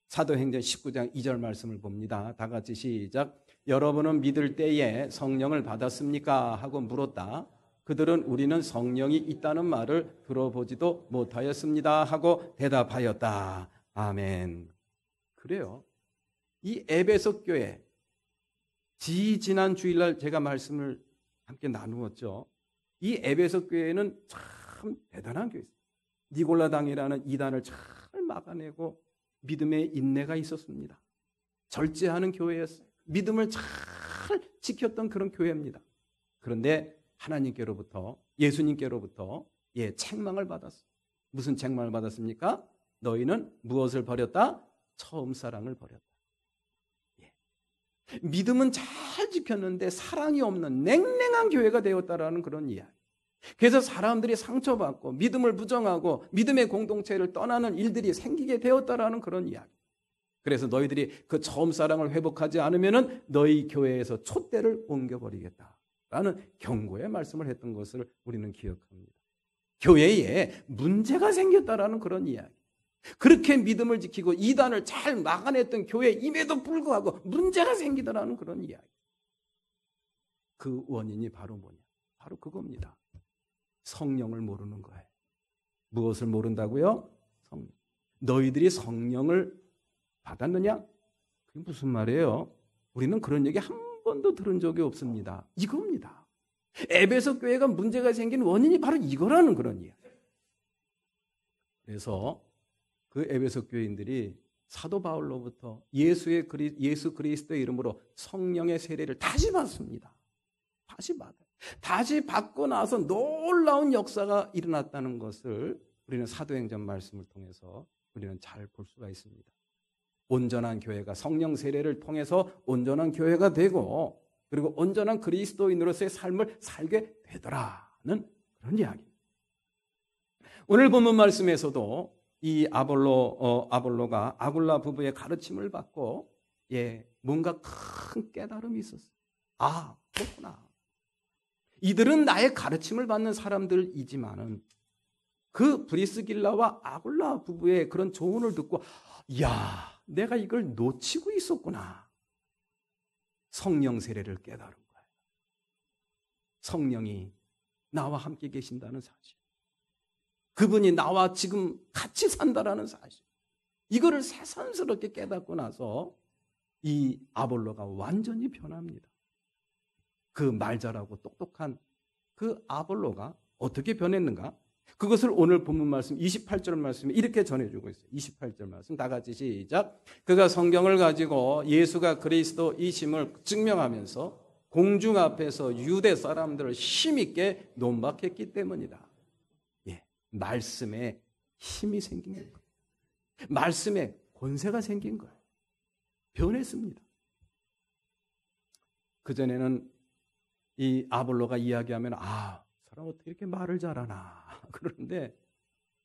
사도행전 19장 2절 말씀을 봅니다. 다 같이 시작. 여러분은 믿을 때에 성령을 받았습니까? 하고 물었다. 그들은 우리는 성령이 있다는 말을 들어보지도 못하였습니다. 하고 대답하였다. 아멘. 그래요. 이 에베소 교회, 지난 주일날 제가 말씀을 함께 나누었죠. 이 에베소 교회는 참 대단한 교회였어요. 니골라당이라는 이단을 잘 막아내고 믿음의 인내가 있었습니다. 절제하는 교회였어요. 믿음을 잘 지켰던 그런 교회입니다. 그런데 하나님께로부터, 예수님께로부터 책망을 받았어요. 무슨 책망을 받았습니까? 너희는 무엇을 버렸다? 처음 사랑을 버렸다. 믿음은 잘 지켰는데 사랑이 없는 냉랭한 교회가 되었다라는 그런 이야기. 그래서 사람들이 상처받고 믿음을 부정하고 믿음의 공동체를 떠나는 일들이 생기게 되었다라는 그런 이야기. 그래서 너희들이 그 처음 사랑을 회복하지 않으면은 너희 교회에서 촛대를 옮겨버리겠다라는 경고의 말씀을 했던 것을 우리는 기억합니다. 교회에 문제가 생겼다라는 그런 이야기. 그렇게 믿음을 지키고 이단을 잘 막아냈던 교회임에도 불구하고 문제가 생기더라는 그런 이야기. 그 원인이 바로 뭐냐? 바로 그겁니다. 성령을 모르는 거예요. 무엇을 모른다고요? 성령. 너희들이 성령을 받았느냐? 그게 무슨 말이에요? 우리는 그런 얘기 한 번도 들은 적이 없습니다. 이겁니다. 에베소 교회가 문제가 생긴 원인이 바로 이거라는 그런 이야기. 그래서 그 에베소 교인들이 사도 바울로부터 예수 그리스도의 이름으로 성령의 세례를 다시 받습니다. 다시 받아요. 다시 받고 나서 놀라운 역사가 일어났다는 것을 우리는 사도행전 말씀을 통해서 우리는 잘 볼 수가 있습니다. 온전한 교회가 성령 세례를 통해서 온전한 교회가 되고 그리고 온전한 그리스도인으로서의 삶을 살게 되더라는 그런 이야기. 오늘 본문 말씀에서도 이 아볼로가 아굴라 부부의 가르침을 받고 뭔가 큰 깨달음이 있었어요. 아, 그렇구나. 이들은 나의 가르침을 받는 사람들이지만은 그 브리스길라와 아굴라 부부의 그런 조언을 듣고 이야, 내가 이걸 놓치고 있었구나. 성령 세례를 깨달은 거예요. 성령이 나와 함께 계신다는 사실. 그분이 나와 지금 같이 산다라는 사실. 이거를 새삼스럽게 깨닫고 나서 이 아볼로가 완전히 변합니다. 그 말 잘하고 똑똑한 그 아볼로가 어떻게 변했는가? 그것을 오늘 본문 말씀 28절 말씀에 이렇게 전해주고 있어요. 28절 말씀 다 같이 시작. 그가 성경을 가지고 예수가 그리스도이심을 증명하면서 공중 앞에서 유대 사람들을 힘있게 논박했기 때문이다. 말씀에 힘이 생긴 거예요. 말씀에 권세가 생긴 거예요. 변했습니다. 그전에는 이 아볼로가 이야기하면 사람 어떻게 이렇게 말을 잘하나 그러는데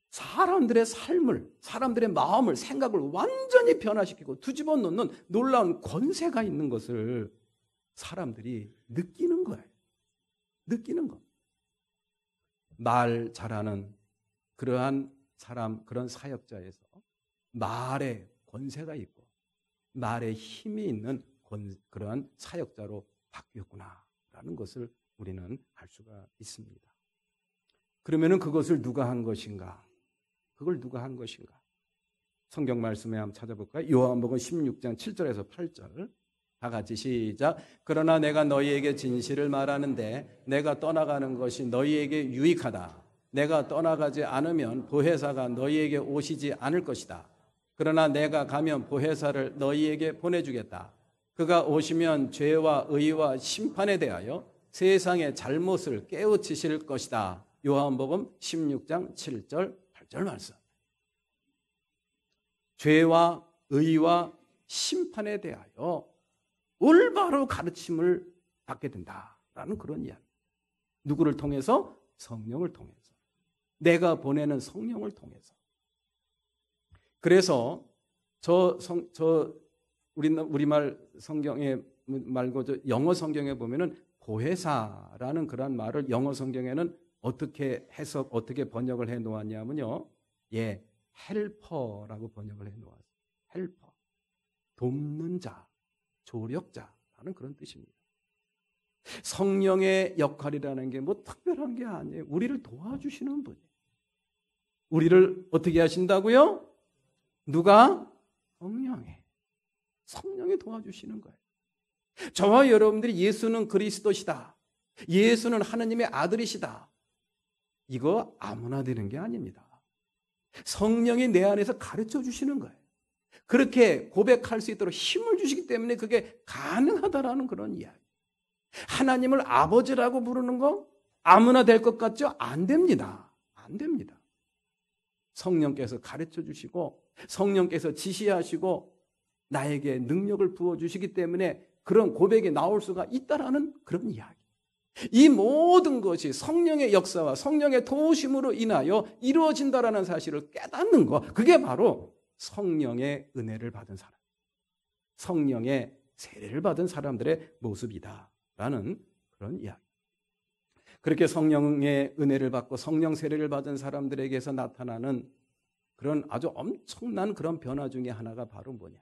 사람들의 삶을, 사람들의 마음을, 생각을 완전히 변화시키고 뒤집어 놓는 놀라운 권세가 있는 것을 사람들이 느끼는 거예요. 느끼는 거. 말 잘하는 그러한 사람, 그런 사역자에서 말에 권세가 있고 말에 힘이 있는 그러한 사역자로 바뀌었구나라는 것을 우리는 알 수가 있습니다. 그러면은 그것을 누가 한 것인가? 그걸 누가 한 것인가? 성경 말씀에 한번 찾아볼까요? 요한복음 16장 7절에서 8절 다 같이 시작. 그러나 내가 너희에게 진실을 말하는데 내가 떠나가는 것이 너희에게 유익하다. 내가 떠나가지 않으면 보혜사가 너희에게 오시지 않을 것이다. 그러나 내가 가면 보혜사를 너희에게 보내주겠다. 그가 오시면 죄와 의와 심판에 대하여 세상의 잘못을 깨우치실 것이다. 요한복음 16장 7절 8절 말씀. 죄와 의와 심판에 대하여 올바로 가르침을 받게 된다라는 그런 이야기. 누구를 통해서? 성령을 통해서. 내가 보내는 성령을 통해서. 그래서 우리말 성경에 말고 영어 성경에 보면은 보혜사라는 그런 말을 영어 성경에는 어떻게 번역을 해 놓았냐면요. 헬퍼라고 번역을 해 놓았어요. 헬퍼. 돕는 자, 조력자라는 그런 뜻입니다. 성령의 역할이라는 게 뭐 특별한 게 아니에요. 우리를 도와주시는 분이에요. 우리를 어떻게 하신다고요? 누가? 성령이 도와주시는 거예요. 저와 여러분들이 예수는 그리스도시다. 예수는 하나님의 아들이시다. 이거 아무나 되는 게 아닙니다. 성령이 내 안에서 가르쳐 주시는 거예요. 그렇게 고백할 수 있도록 힘을 주시기 때문에 그게 가능하다라는 그런 이야기. 하나님을 아버지라고 부르는 거 아무나 될 것 같죠? 안 됩니다. 안 됩니다. 성령께서 가르쳐 주시고 성령께서 지시하시고 나에게 능력을 부어주시기 때문에 그런 고백이 나올 수가 있다라는 그런 이야기. 이 모든 것이 성령의 역사와 성령의 도우심으로 인하여 이루어진다라는 사실을 깨닫는 것. 그게 바로 성령의 은혜를 받은 사람, 성령의 세례를 받은 사람들의 모습이다라는 그런 이야기. 그렇게 성령의 은혜를 받고 성령 세례를 받은 사람들에게서 나타나는 그런 아주 엄청난 그런 변화 중에 하나가 바로 뭐냐?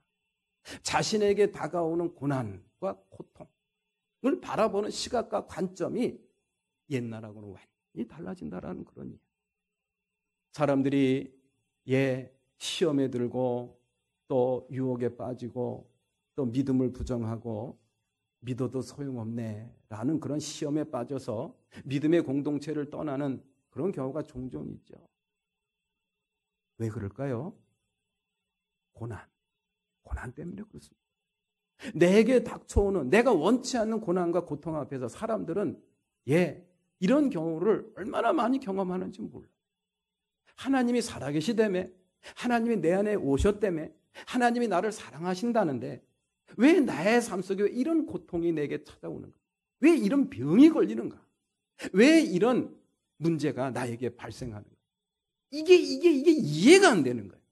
자신에게 다가오는 고난과 고통을 바라보는 시각과 관점이 옛날하고는 완전히 달라진다라는 그런 이야기. 사람들이 시험에 들고 또 유혹에 빠지고 또 믿음을 부정하고 믿어도 소용없네라는 그런 시험에 빠져서 믿음의 공동체를 떠나는 그런 경우가 종종 있죠. 왜 그럴까요? 고난 때문에 그렇습니다. 내게 닥쳐오는 내가 원치 않는 고난과 고통 앞에서 사람들은 이런 경우를 얼마나 많이 경험하는지 몰라. 하나님이 살아계시다며, 하나님이 내 안에 오셨다며, 하나님이 나를 사랑하신다는데 왜 나의 삶 속에 왜 이런 고통이 내게 찾아오는가? 왜 이런 병이 걸리는가? 왜 이런 문제가 나에게 발생하는가? 이게 이해가 안 되는 거예요.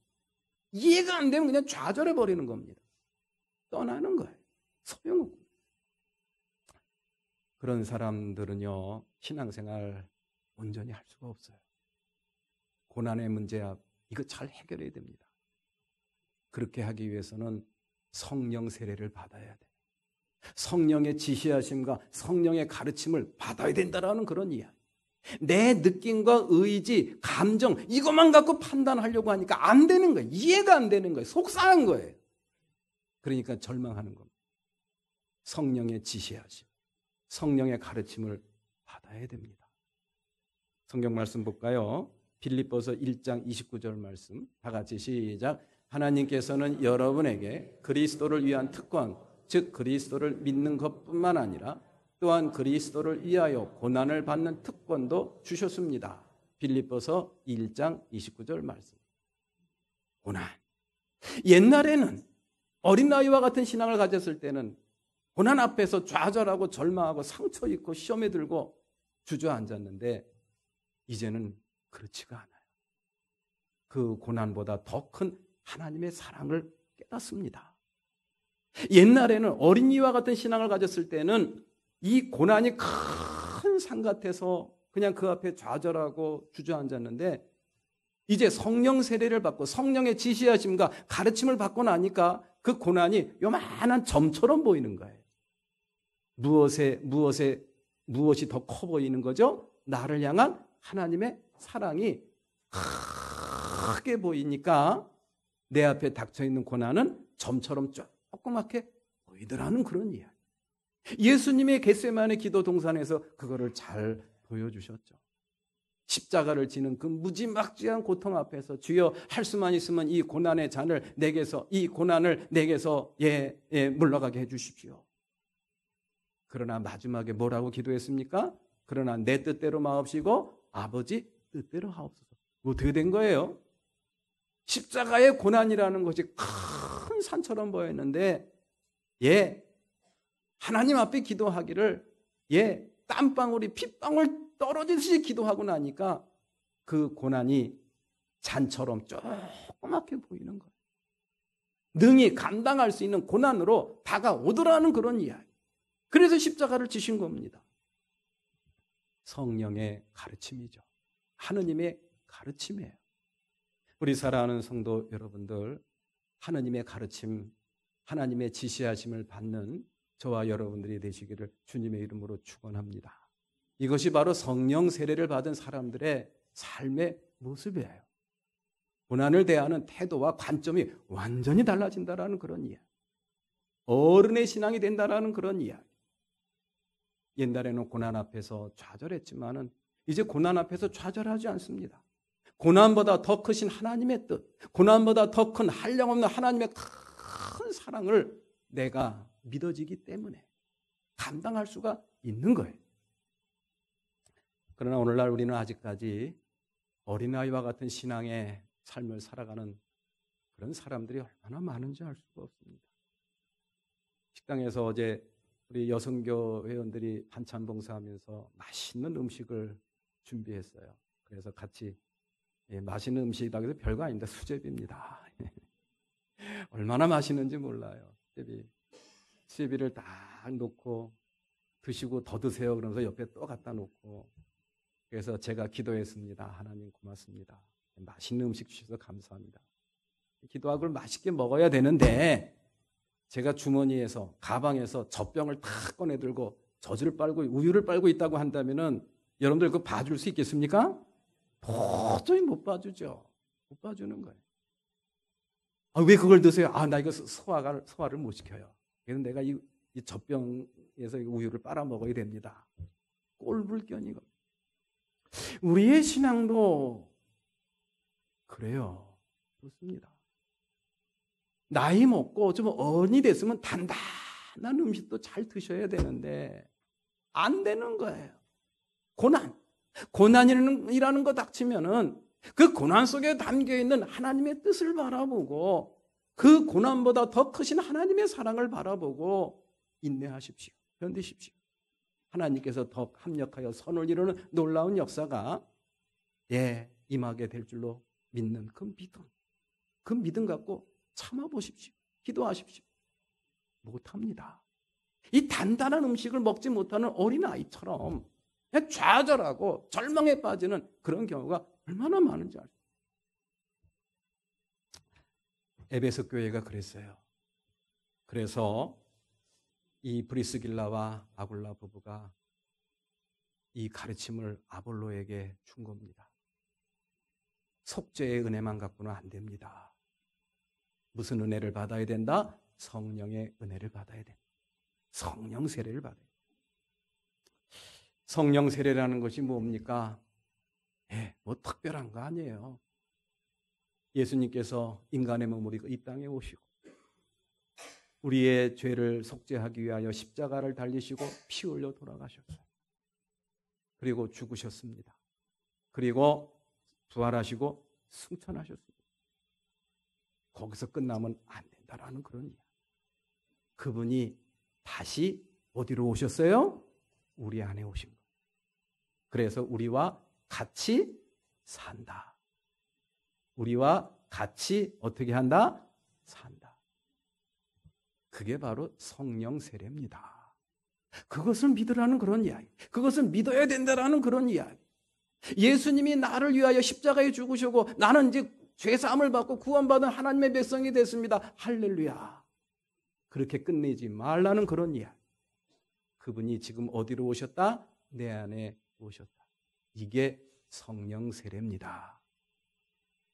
이해가 안 되면 그냥 좌절해 버리는 겁니다. 떠나는 거예요. 소용없고. 그런 사람들은요, 신앙생활 온전히 할 수가 없어요. 고난의 문제 앞 이거 잘 해결해야 됩니다. 그렇게 하기 위해서는 성령 세례를 받아야 돼요. 성령의 지시하심과 성령의 가르침을 받아야 된다라는 그런 이야기. 내 느낌과 의지, 감정 이것만 갖고 판단하려고 하니까 안 되는 거예요. 이해가 안 되는 거예요. 속상한 거예요. 그러니까 절망하는 겁니다. 성령의 지시하심, 성령의 가르침을 받아야 됩니다. 성경 말씀 볼까요? 빌립보서 1장 29절 말씀 다 같이 시작. 하나님께서는 여러분에게 그리스도를 위한 특권, 즉 그리스도를 믿는 것뿐만 아니라 또한 그리스도를 위하여 고난을 받는 특권도 주셨습니다. 빌립보서 1장 29절 말씀. 고난. 옛날에는 어린아이와 같은 신앙을 가졌을 때는 고난 앞에서 좌절하고 절망하고 상처 입고 시험에 들고 주저앉았는데 이제는 그렇지가 않아요. 그 고난보다 더 큰 하나님의 사랑을 깨닫습니다. 옛날에는 어린이와 같은 신앙을 가졌을 때는 이 고난이 큰 산 같아서 그냥 그 앞에 좌절하고 주저앉았는데 이제 성령 세례를 받고 성령의 지시하심과 가르침을 받고 나니까 그 고난이 요만한 점처럼 보이는 거예요. 무엇이 더 커 보이는 거죠? 나를 향한 하나님의 사랑이 크게 보이니까 내 앞에 닥쳐있는 고난은 점처럼 조그맣게 보이더라는 그런 이야기. 예수님의 겟세마네 기도 동산에서 그거를 잘 보여주셨죠. 십자가를 지는 그 무지막지한 고통 앞에서 주여 할 수만 있으면 이 고난의 잔을 내게서 물러가게 해주십시오. 그러나 마지막에 뭐라고 기도했습니까? 그러나 내 뜻대로 마옵시고 아버지 뜻대로 하옵소서. 어떻게 된 거예요? 십자가의 고난이라는 것이 큰 산처럼 보였는데 하나님 앞에 기도하기를 땀방울이 핏방울 떨어지듯이 기도하고 나니까 그 고난이 잔처럼 조그맣게 보이는 거예요. 능히 감당할 수 있는 고난으로 다가오더라는 그런 이야기. 그래서 십자가를 지신 겁니다. 성령의 가르침이죠. 하느님의 가르침이에요. 우리 사랑하는 성도 여러분들, 하느님의 가르침, 하나님의 지시하심을 받는 저와 여러분들이 되시기를 주님의 이름으로 축원합니다. 이것이 바로 성령 세례를 받은 사람들의 삶의 모습이에요. 고난을 대하는 태도와 관점이 완전히 달라진다라는 그런 이야기. 어른의 신앙이 된다라는 그런 이야기. 옛날에는 고난 앞에서 좌절했지만은 이제 고난 앞에서 좌절하지 않습니다. 고난보다 더 크신 하나님의 뜻, 고난보다 더 큰 한량없는 하나님의 큰 사랑을 내가 믿어지기 때문에 감당할 수가 있는 거예요. 그러나 오늘날 우리는 아직까지 어린아이와 같은 신앙의 삶을 살아가는 그런 사람들이 얼마나 많은지 알 수가 없습니다. 식당에서 어제 우리 여성교 회원들이 반찬 봉사하면서 맛있는 음식을 준비했어요. 그래서 같이 맛있는 음식이라고 해서 별거 아닌데 수제비입니다. 얼마나 맛있는지 몰라요. 수제비를 딱 놓고 드시고 더 드세요. 그러면서 옆에 또 갖다 놓고 그래서 제가 기도했습니다. 하나님 고맙습니다. 맛있는 음식 주셔서 감사합니다. 기도하고 그걸 맛있게 먹어야 되는데 제가 주머니에서 가방에서 젖병을 탁 꺼내 들고 젖을 빨고 우유를 빨고 있다고 한다면은 여러분들 그거 봐줄 수 있겠습니까? 도저히 못 봐주죠. 못 봐주는 거예요. 왜 그걸 드세요? 나 이거 소화를 못 시켜요. 그래서 내가 이 젖병에서 우유를 빨아 먹어야 됩니다. 꼴불견이고. 우리의 신앙도 그래요. 그렇습니다. 나이 먹고 좀 어른이 됐으면 단단한 음식도 잘 드셔야 되는데 안 되는 거예요. 고난이라는 거 닥치면은 그 고난 속에 담겨있는 하나님의 뜻을 바라보고 그 고난보다 더 크신 하나님의 사랑을 바라보고 인내하십시오. 견디십시오. 하나님께서 더 합력하여 선을 이루는 놀라운 역사가 임하게 될 줄로 믿는 그 믿음 갖고 참아보십시오. 기도하십시오. 못합니다. 이 단단한 음식을 먹지 못하는 어린아이처럼 좌절하고 절망에 빠지는 그런 경우가 얼마나 많은지 알죠. 에베소 교회가 그랬어요. 그래서 이 브리스길라와 아굴라 부부가 이 가르침을 아볼로에게 준 겁니다. 속죄의 은혜만 갖고는 안 됩니다. 무슨 은혜를 받아야 된다? 성령의 은혜를 받아야 된다. 성령 세례를 받아야 된다. 성령 세례라는 것이 뭡니까? 뭐 특별한 거 아니에요. 예수님께서 인간의 몸으로 이 땅에 오시고 우리의 죄를 속죄하기 위하여 십자가를 달리시고 피 흘려 돌아가셨어요. 그리고 죽으셨습니다. 그리고 부활하시고 승천하셨습니다. 거기서 끝나면 안 된다라는 그런 이야기. 그분이 다시 어디로 오셨어요? 우리 안에 오신 거예요. 그래서 우리와 같이 산다. 우리와 같이 어떻게 한다? 산다. 그게 바로 성령 세례입니다. 그것을 믿으라는 그런 이야기. 그것을 믿어야 된다라는 그런 이야기. 예수님이 나를 위하여 십자가에 죽으시고 나는 이제 죄사함을 받고 구원받은 하나님의 백성이 됐습니다. 할렐루야. 그렇게 끝내지 말라는 그런 이야기. 그분이 지금 어디로 오셨다? 내 안에 오셨다. 이게 성령 세례입니다.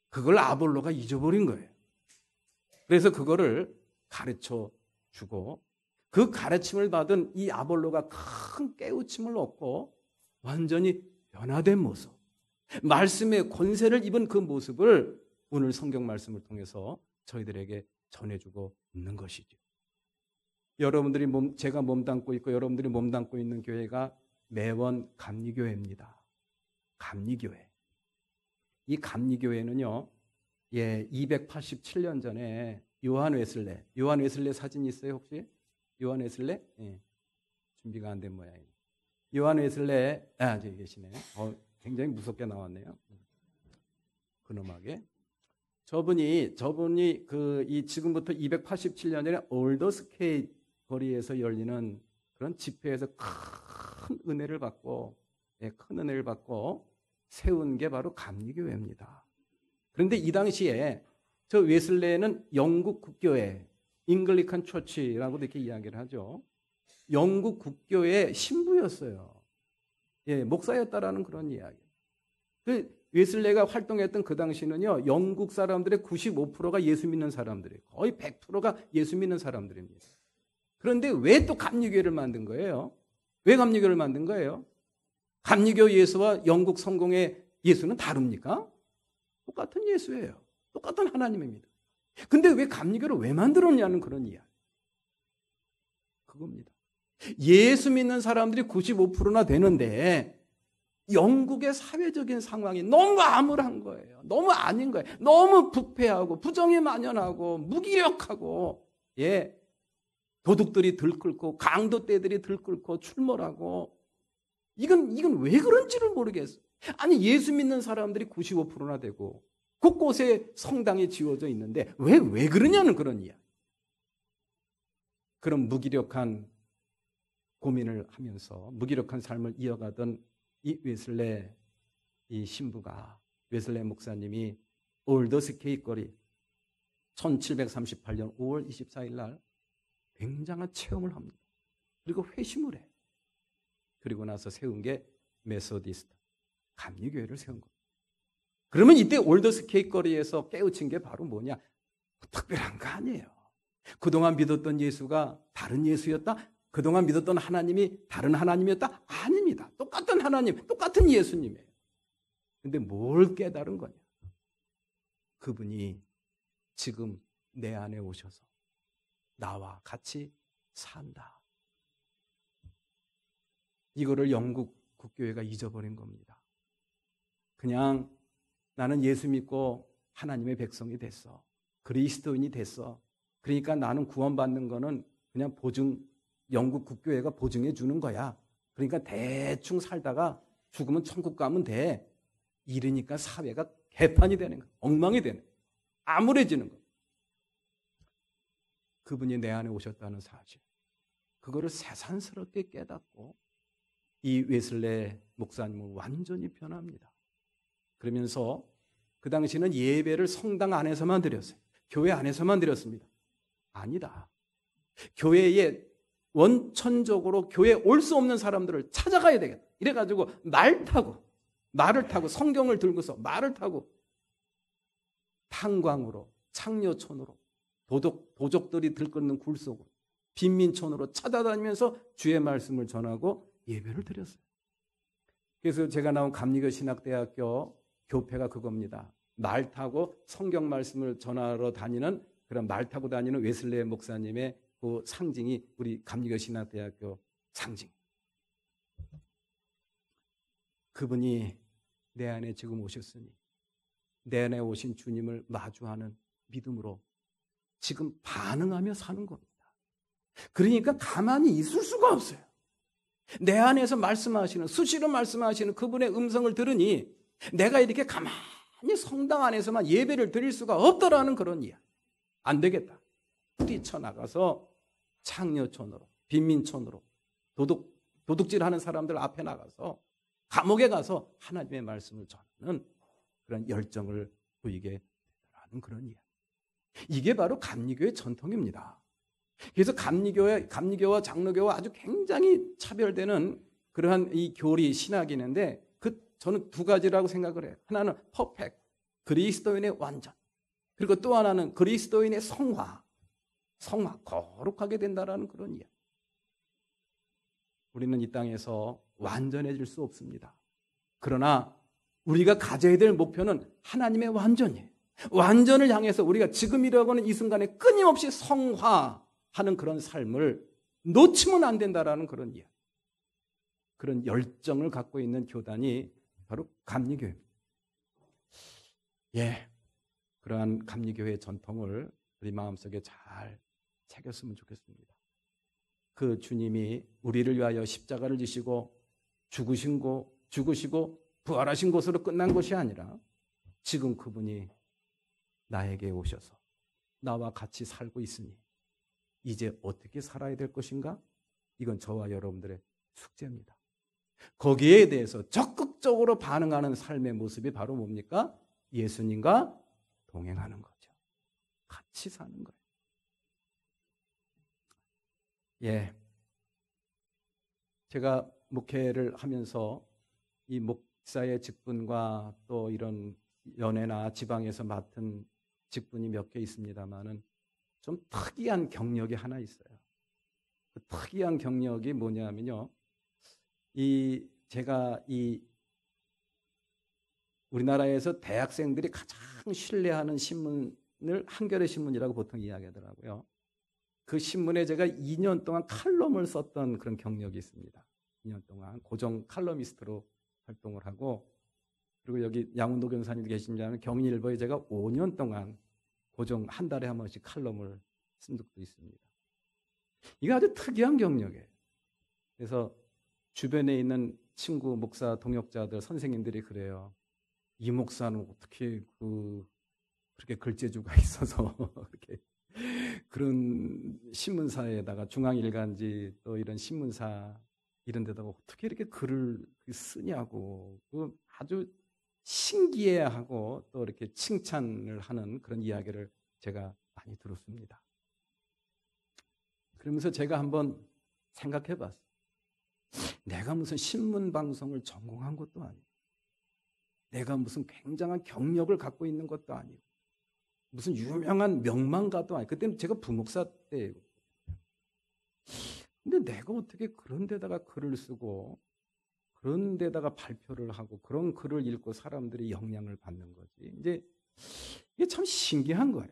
그걸 아볼로가 잊어버린 거예요. 그래서 그거를 가르쳐 주고 그 가르침을 받은 이 아볼로가 큰 깨우침을 얻고 완전히 변화된 모습, 말씀의 권세를 입은 그 모습을 오늘 성경 말씀을 통해서 저희들에게 전해주고 있는 것이죠. 여러분들이 제가 몸담고 있고 여러분들이 몸담고 있는 교회가 매원 감리교회입니다. 감리교회. 이 감리교회는요, 287년 전에 요한 웨슬레 사진 있어요 혹시? 요한 웨슬레? 예, 준비가 안 된 모양이에요. 요한 웨슬레, 저기 계시네. 굉장히 무섭게 나왔네요. 근엄하게. 저분이 이 지금부터 287년 전에 올더스케이 거리에서 열리는 그런 집회에서 큰 은혜를 받고 세운 게 바로 감리교회입니다. 그런데 이 당시에 저 웨슬레는 영국 국교회, 잉글리칸 처치라고도 이렇게 이야기를 하죠. 영국 국교회 신부였어요. 목사였다라는 그런 이야기. 그 웨슬레가 활동했던 그 당시는요, 영국 사람들의 95%가 예수 믿는 사람들이에요. 거의 100%가 예수 믿는 사람들입니다. 그런데 왜 또 감리교회를 만든 거예요? 왜 감리교회를 만든 거예요? 감리교 예수와 영국 성공의 예수는 다릅니까? 똑같은 예수예요. 똑같은 하나님입니다. 근데 왜 감리교를 왜 만들었냐는 그런 이야기. 그겁니다. 예수 믿는 사람들이 95%나 되는데 영국의 사회적인 상황이 너무 암울한 거예요. 너무 아닌 거예요. 너무 부패하고 부정이 만연하고 무기력하고 도둑들이 들끓고 강도떼들이 들끓고 출몰하고 이건 왜 그런지를 모르겠어요. 아니 예수 믿는 사람들이 95%나 되고 곳곳에 성당이 지어져 있는데 왜 그러냐는 그런 이야기. 그런 무기력한 고민을 하면서 무기력한 삶을 이어가던 이 웨슬레 이 신부가 웨슬레 목사님이 올더스케이 거리 1738년 5월 24일 날 굉장한 체험을 합니다. 그리고 회심을 해. 그리고 나서 세운 게 메소디스트 감리교회를 세운 거예요. 그러면 이때 올더스케이 거리에서 깨우친 게 바로 뭐냐? 특별한 거 아니에요. 그동안 믿었던 예수가 다른 예수였다? 그동안 믿었던 하나님이 다른 하나님이었다? 아닙니다. 똑같은 하나님, 똑같은 예수님이에요. 근데 뭘 깨달은 거냐? 그분이 지금 내 안에 오셔서 나와 같이 산다. 이거를 영국 국교회가 잊어버린 겁니다. 그냥 나는 예수 믿고 하나님의 백성이 됐어. 그리스도인이 됐어. 그러니까 나는 구원받는 거는 그냥 영국 국교회가 보증해 주는 거야. 그러니까 대충 살다가 죽으면 천국 가면 돼. 이러니까 사회가 개판이 되는 거야. 엉망이 되는 거야. 암울해지는 거야. 그분이 내 안에 오셨다는 사실. 그거를 새삼스럽게 깨닫고 이 웨슬레 목사님은 완전히 변합니다. 그러면서 그 당시는 예배를 성당 안에서만 드렸어요. 교회 안에서만 드렸습니다. 아니다. 교회에 원천적으로 교회에 올 수 없는 사람들을 찾아가야 되겠다. 이래가지고 말을 타고 성경을 들고서 말을 타고 탄광으로 창녀촌으로 도적들이 들끓는 굴속으로 빈민촌으로 찾아다니면서 주의 말씀을 전하고 예배를 드렸어요. 그래서 제가 나온 감리교 신학대학교 교패가 그겁니다. 말 타고 성경 말씀을 전하러 다니는 그런 말 타고 다니는 웨슬레 목사님의 그 상징이 우리 감리교 신학대학교 상징. 그분이 내 안에 지금 오셨으니 내 안에 오신 주님을 마주하는 믿음으로 지금 반응하며 사는 겁니다. 그러니까 가만히 있을 수가 없어요. 내 안에서 말씀하시는 수시로 말씀하시는 그분의 음성을 들으니 내가 이렇게 가만히 성당 안에서만 예배를 드릴 수가 없더라는 그런 이야기. 안 되겠다. 뛰쳐나가서 창녀촌으로 빈민촌으로 도둑질하는 사람들 앞에 나가서 감옥에 가서 하나님의 말씀을 전하는 그런 열정을 보이게 되라는 그런 이야기. 이게 바로 감리교의 전통입니다. 그래서 감리교와 장로교와 아주 굉장히 차별되는 그러한 이 교리 신학이 있는데 저는 두 가지라고 생각을 해요. 하나는 퍼펙트, 그리스도인의 완전. 그리고 또 하나는 그리스도인의 성화, 거룩하게 된다라는 그런 이야기. 우리는 이 땅에서 완전해질 수 없습니다. 그러나 우리가 가져야 될 목표는 하나님의 완전이에요. 완전을 향해서 우리가 지금 이러고는 이 순간에 끊임없이 성화하는 그런 삶을 놓치면 안 된다라는 그런 이야기. 그런 열정을 갖고 있는 교단이 바로 감리교회입니다. 그러한 감리교회의 전통을 우리 마음속에 잘 새겼으면 좋겠습니다. 그 주님이 우리를 위하여 십자가를 지시고 죽으시고 부활하신 것으로 끝난 것이 아니라 지금 그분이 나에게 오셔서 나와 같이 살고 있으니 이제 어떻게 살아야 될 것인가? 이건 저와 여러분들의 숙제입니다. 거기에 대해서 적극적으로 반응하는 삶의 모습이 바로 뭡니까? 예수님과 동행하는 거죠. 같이 사는 거예요. 예. 제가 목회를 하면서 이 목사의 직분과 또 이런 연회나 지방에서 맡은 직분이 몇 개 있습니다만은 좀 특이한 경력이 하나 있어요. 그 특이한 경력이 뭐냐면요. 제가 우리나라에서 대학생들이 가장 신뢰하는 신문을 한겨레 신문이라고 보통 이야기하더라고요. 그 신문에 제가 2년 동안 칼럼을 썼던 그런 경력이 있습니다. 2년 동안 고정 칼럼니스트로 활동을 하고, 그리고 여기 양운도 교사님 계신다면 경인일보에 제가 5년 동안 고정 한 달에 한 번씩 칼럼을 쓴 적도 있습니다. 이게 아주 특이한 경력이에요. 그래서 주변에 있는 친구, 목사, 동역자들, 선생님들이 그래요. 이 목사는 어떻게 그렇게 글재주가 있어서 그렇게 그런 신문사에다가 중앙일간지 또 이런 신문사 이런 데다가 어떻게 이렇게 글을 쓰냐고 아주 신기해하고 또 이렇게 칭찬을 하는 그런 이야기를 제가 많이 들었습니다. 그러면서 제가 한번 생각해 봤어요. 내가 무슨 신문 방송을 전공한 것도 아니고, 내가 무슨 굉장한 경력을 갖고 있는 것도 아니고, 무슨 유명한 명망가도 아니고, 그때는 제가 부목사 때예요. 근데 내가 어떻게 그런 데다가 글을 쓰고 그런 데다가 발표를 하고 그런 글을 읽고 사람들이 영향을 받는 거지. 이제 이게 참 신기한 거예요.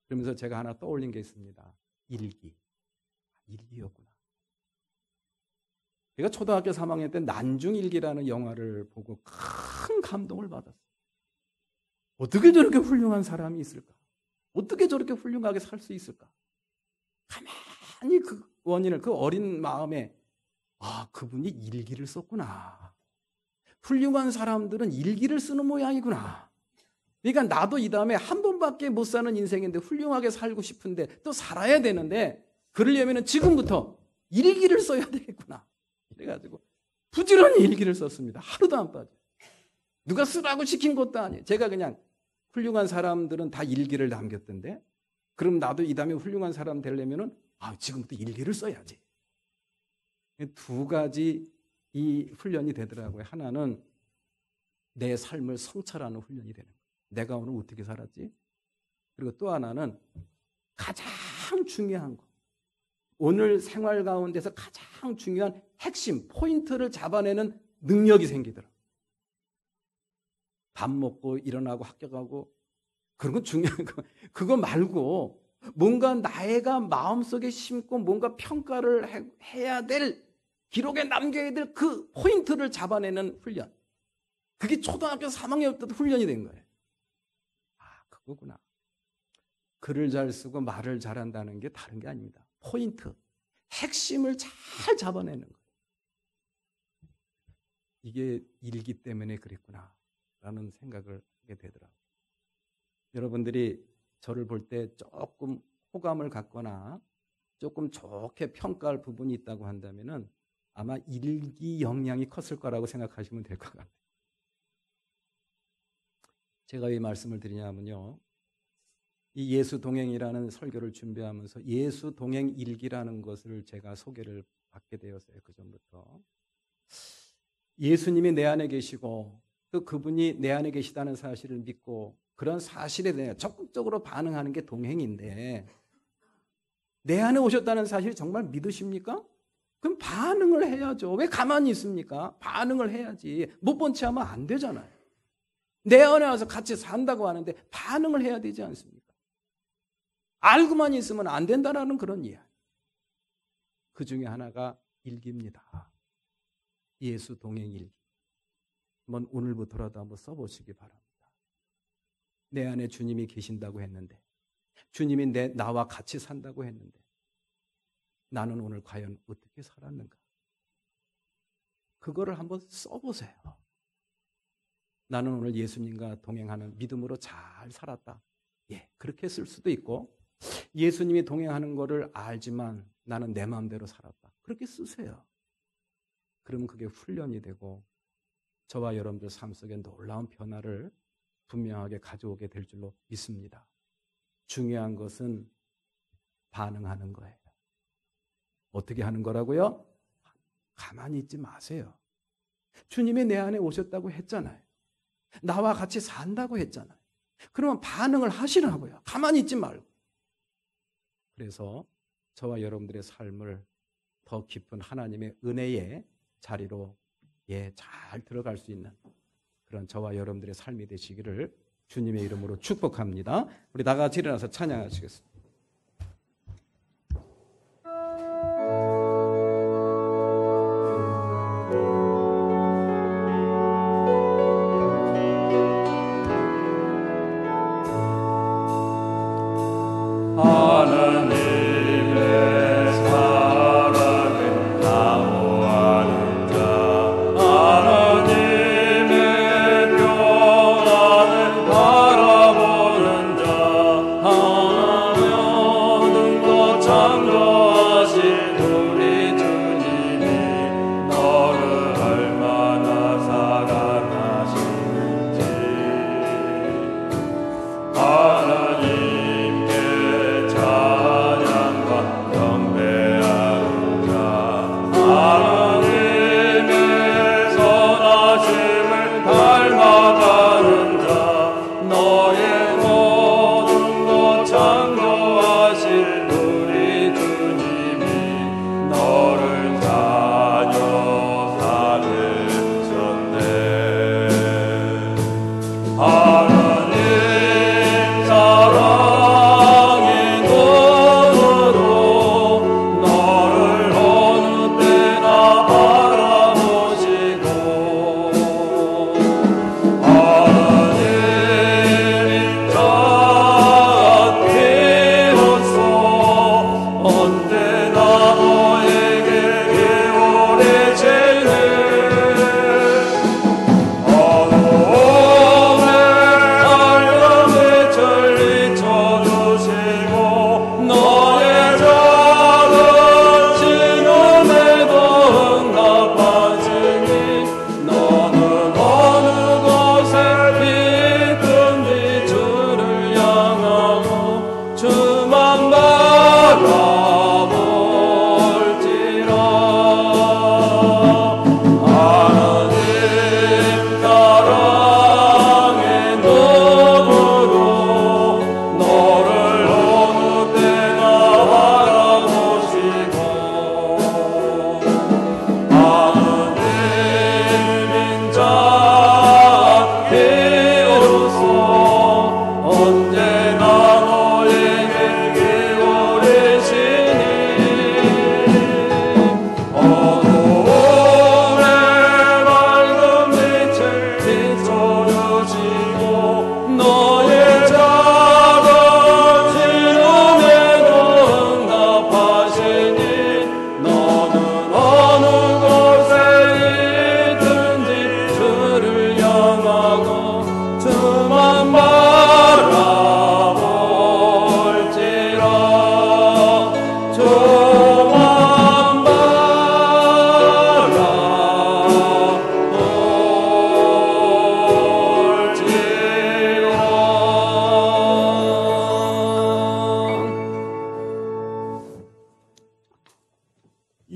그러면서 제가 하나 떠올린 게 있습니다. 일기였구나. 제가 초등학교 3학년 때 난중일기라는 영화를 보고 큰 감동을 받았어요. 어떻게 저렇게 훌륭한 사람이 있을까? 어떻게 저렇게 훌륭하게 살 수 있을까? 가만히 그 원인을, 그 어린 마음에, 그분이 일기를 썼구나. 훌륭한 사람들은 일기를 쓰는 모양이구나. 그러니까 나도 이 다음에 한 번밖에 못 사는 인생인데 훌륭하게 살고 싶은데 또 살아야 되는데, 그러려면 지금부터 일기를 써야 되겠구나. 그래가지고 부지런히 일기를 썼습니다. 하루도 안 빠져. 누가 쓰라고 시킨 것도 아니에요. 제가 그냥 훌륭한 사람들은 다 일기를 남겼던데, 그럼 나도 이 다음에 훌륭한 사람 되려면은 지금부터 일기를 써야지. 두 가지 이 훈련이 되더라고요. 하나는 내 삶을 성찰하는 훈련이 되는 거예요. 내가 오늘 어떻게 살았지? 그리고 또 하나는 가장 중요한 거. 오늘 생활 가운데서 가장 중요한 핵심, 포인트를 잡아내는 능력이 생기더라고요. 밥 먹고 일어나고 학교 가고 그런 건 중요한 거. 그거 말고 뭔가 나애가 마음속에 심고 뭔가 평가를 해야 될, 기록에 남겨야 될 그 포인트를 잡아내는 훈련. 그게 초등학교 3학년 때도 훈련이 된 거예요. 그거구나. 글을 잘 쓰고 말을 잘한다는 게 다른 게 아닙니다. 포인트, 핵심을 잘 잡아내는 거예요. 이게 일기 때문에 그랬구나 라는 생각을 하게 되더라고요. 여러분들이 저를 볼 때 조금 호감을 갖거나 조금 좋게 평가할 부분이 있다고 한다면은 아마 일기 영향이 컸을 거라고 생각하시면 될 것 같아요. 제가 왜 말씀을 드리냐면요, 이 예수 동행이라는 설교를 준비하면서 예수 동행 일기라는 것을 제가 소개를 받게 되었어요. 그 전부터 예수님이 내 안에 계시고 또 그분이 내 안에 계시다는 사실을 믿고 그런 사실에 대해 적극적으로 반응하는 게 동행인데, 내 안에 오셨다는 사실을 정말 믿으십니까? 그럼 반응을 해야죠. 왜 가만히 있습니까? 반응을 해야지. 못 본 채 하면 안 되잖아요. 내 안에 와서 같이 산다고 하는데 반응을 해야 되지 않습니까? 알고만 있으면 안 된다라는 그런 이야기. 그 중에 하나가 일기입니다. 예수 동행 일기. 한번 오늘부터라도 한번 써보시기 바랍니다. 내 안에 주님이 계신다고 했는데, 주님이 나와 같이 산다고 했는데, 나는 오늘 과연 어떻게 살았는가? 그거를 한번 써보세요. 나는 오늘 예수님과 동행하는 믿음으로 잘 살았다. 예, 그렇게 쓸 수도 있고, 예수님이 동행하는 거를 알지만 나는 내 마음대로 살았다. 그렇게 쓰세요. 그러면 그게 훈련이 되고 저와 여러분들 삶 속에 놀라운 변화를 분명하게 가져오게 될 줄로 믿습니다. 중요한 것은 반응하는 거예요. 어떻게 하는 거라고요? 가만히 있지 마세요. 주님이 내 안에 오셨다고 했잖아요. 나와 같이 산다고 했잖아요. 그러면 반응을 하시라고요. 가만히 있지 말고. 그래서 저와 여러분들의 삶을 더 깊은 하나님의 은혜의 자리로 잘 들어갈 수 있는 그런 저와 여러분들의 삶이 되시기를 주님의 이름으로 축복합니다. 우리 다 같이 일어나서 찬양하시겠습니다.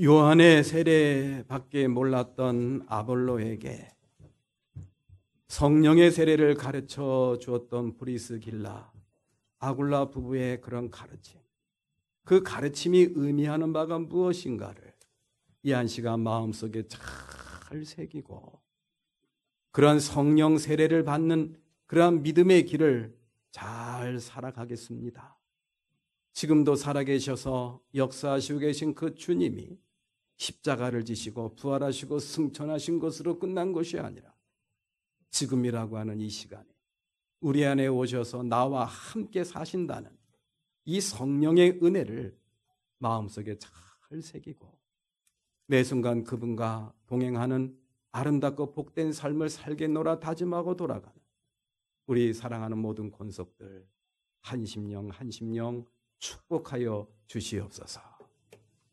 요한의 세례밖에 몰랐던 아볼로에게 성령의 세례를 가르쳐 주었던 브리스길라, 아굴라 부부의 그런 가르침, 그 가르침이 의미하는 바가 무엇인가를 이한 씨가 마음속에 잘 새기고 그러한 성령 세례를 받는 그러한 믿음의 길을 잘 살아가겠습니다. 지금도 살아계셔서 역사하시고 계신 그 주님이 십자가를 지시고 부활하시고 승천하신 것으로 끝난 것이 아니라 지금이라고 하는 이 시간에 우리 안에 오셔서 나와 함께 사신다는 이 성령의 은혜를 마음속에 잘 새기고 매 순간 그분과 동행하는 아름답고 복된 삶을 살겠노라 다짐하고 돌아가는 우리 사랑하는 모든 권속들 한심령 축복하여 주시옵소서.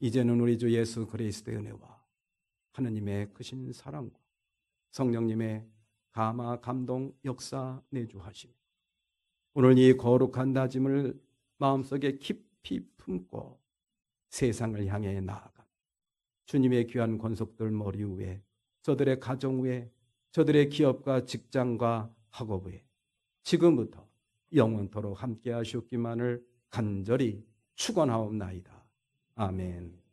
이제는 우리 주 예수 그리스도의 은혜와 하느님의 크신 사랑과 성령님의 감화 감동 역사 내주하시며 오늘 이 거룩한 다짐을 마음속에 깊이 품고 세상을 향해 나아가 주님의 귀한 권속들 머리 위에 저들의 가정 위에 저들의 기업과 직장과 학업 위에 지금부터 영원토록 함께 하시옵기만을 간절히 축원하옵나이다. 아멘.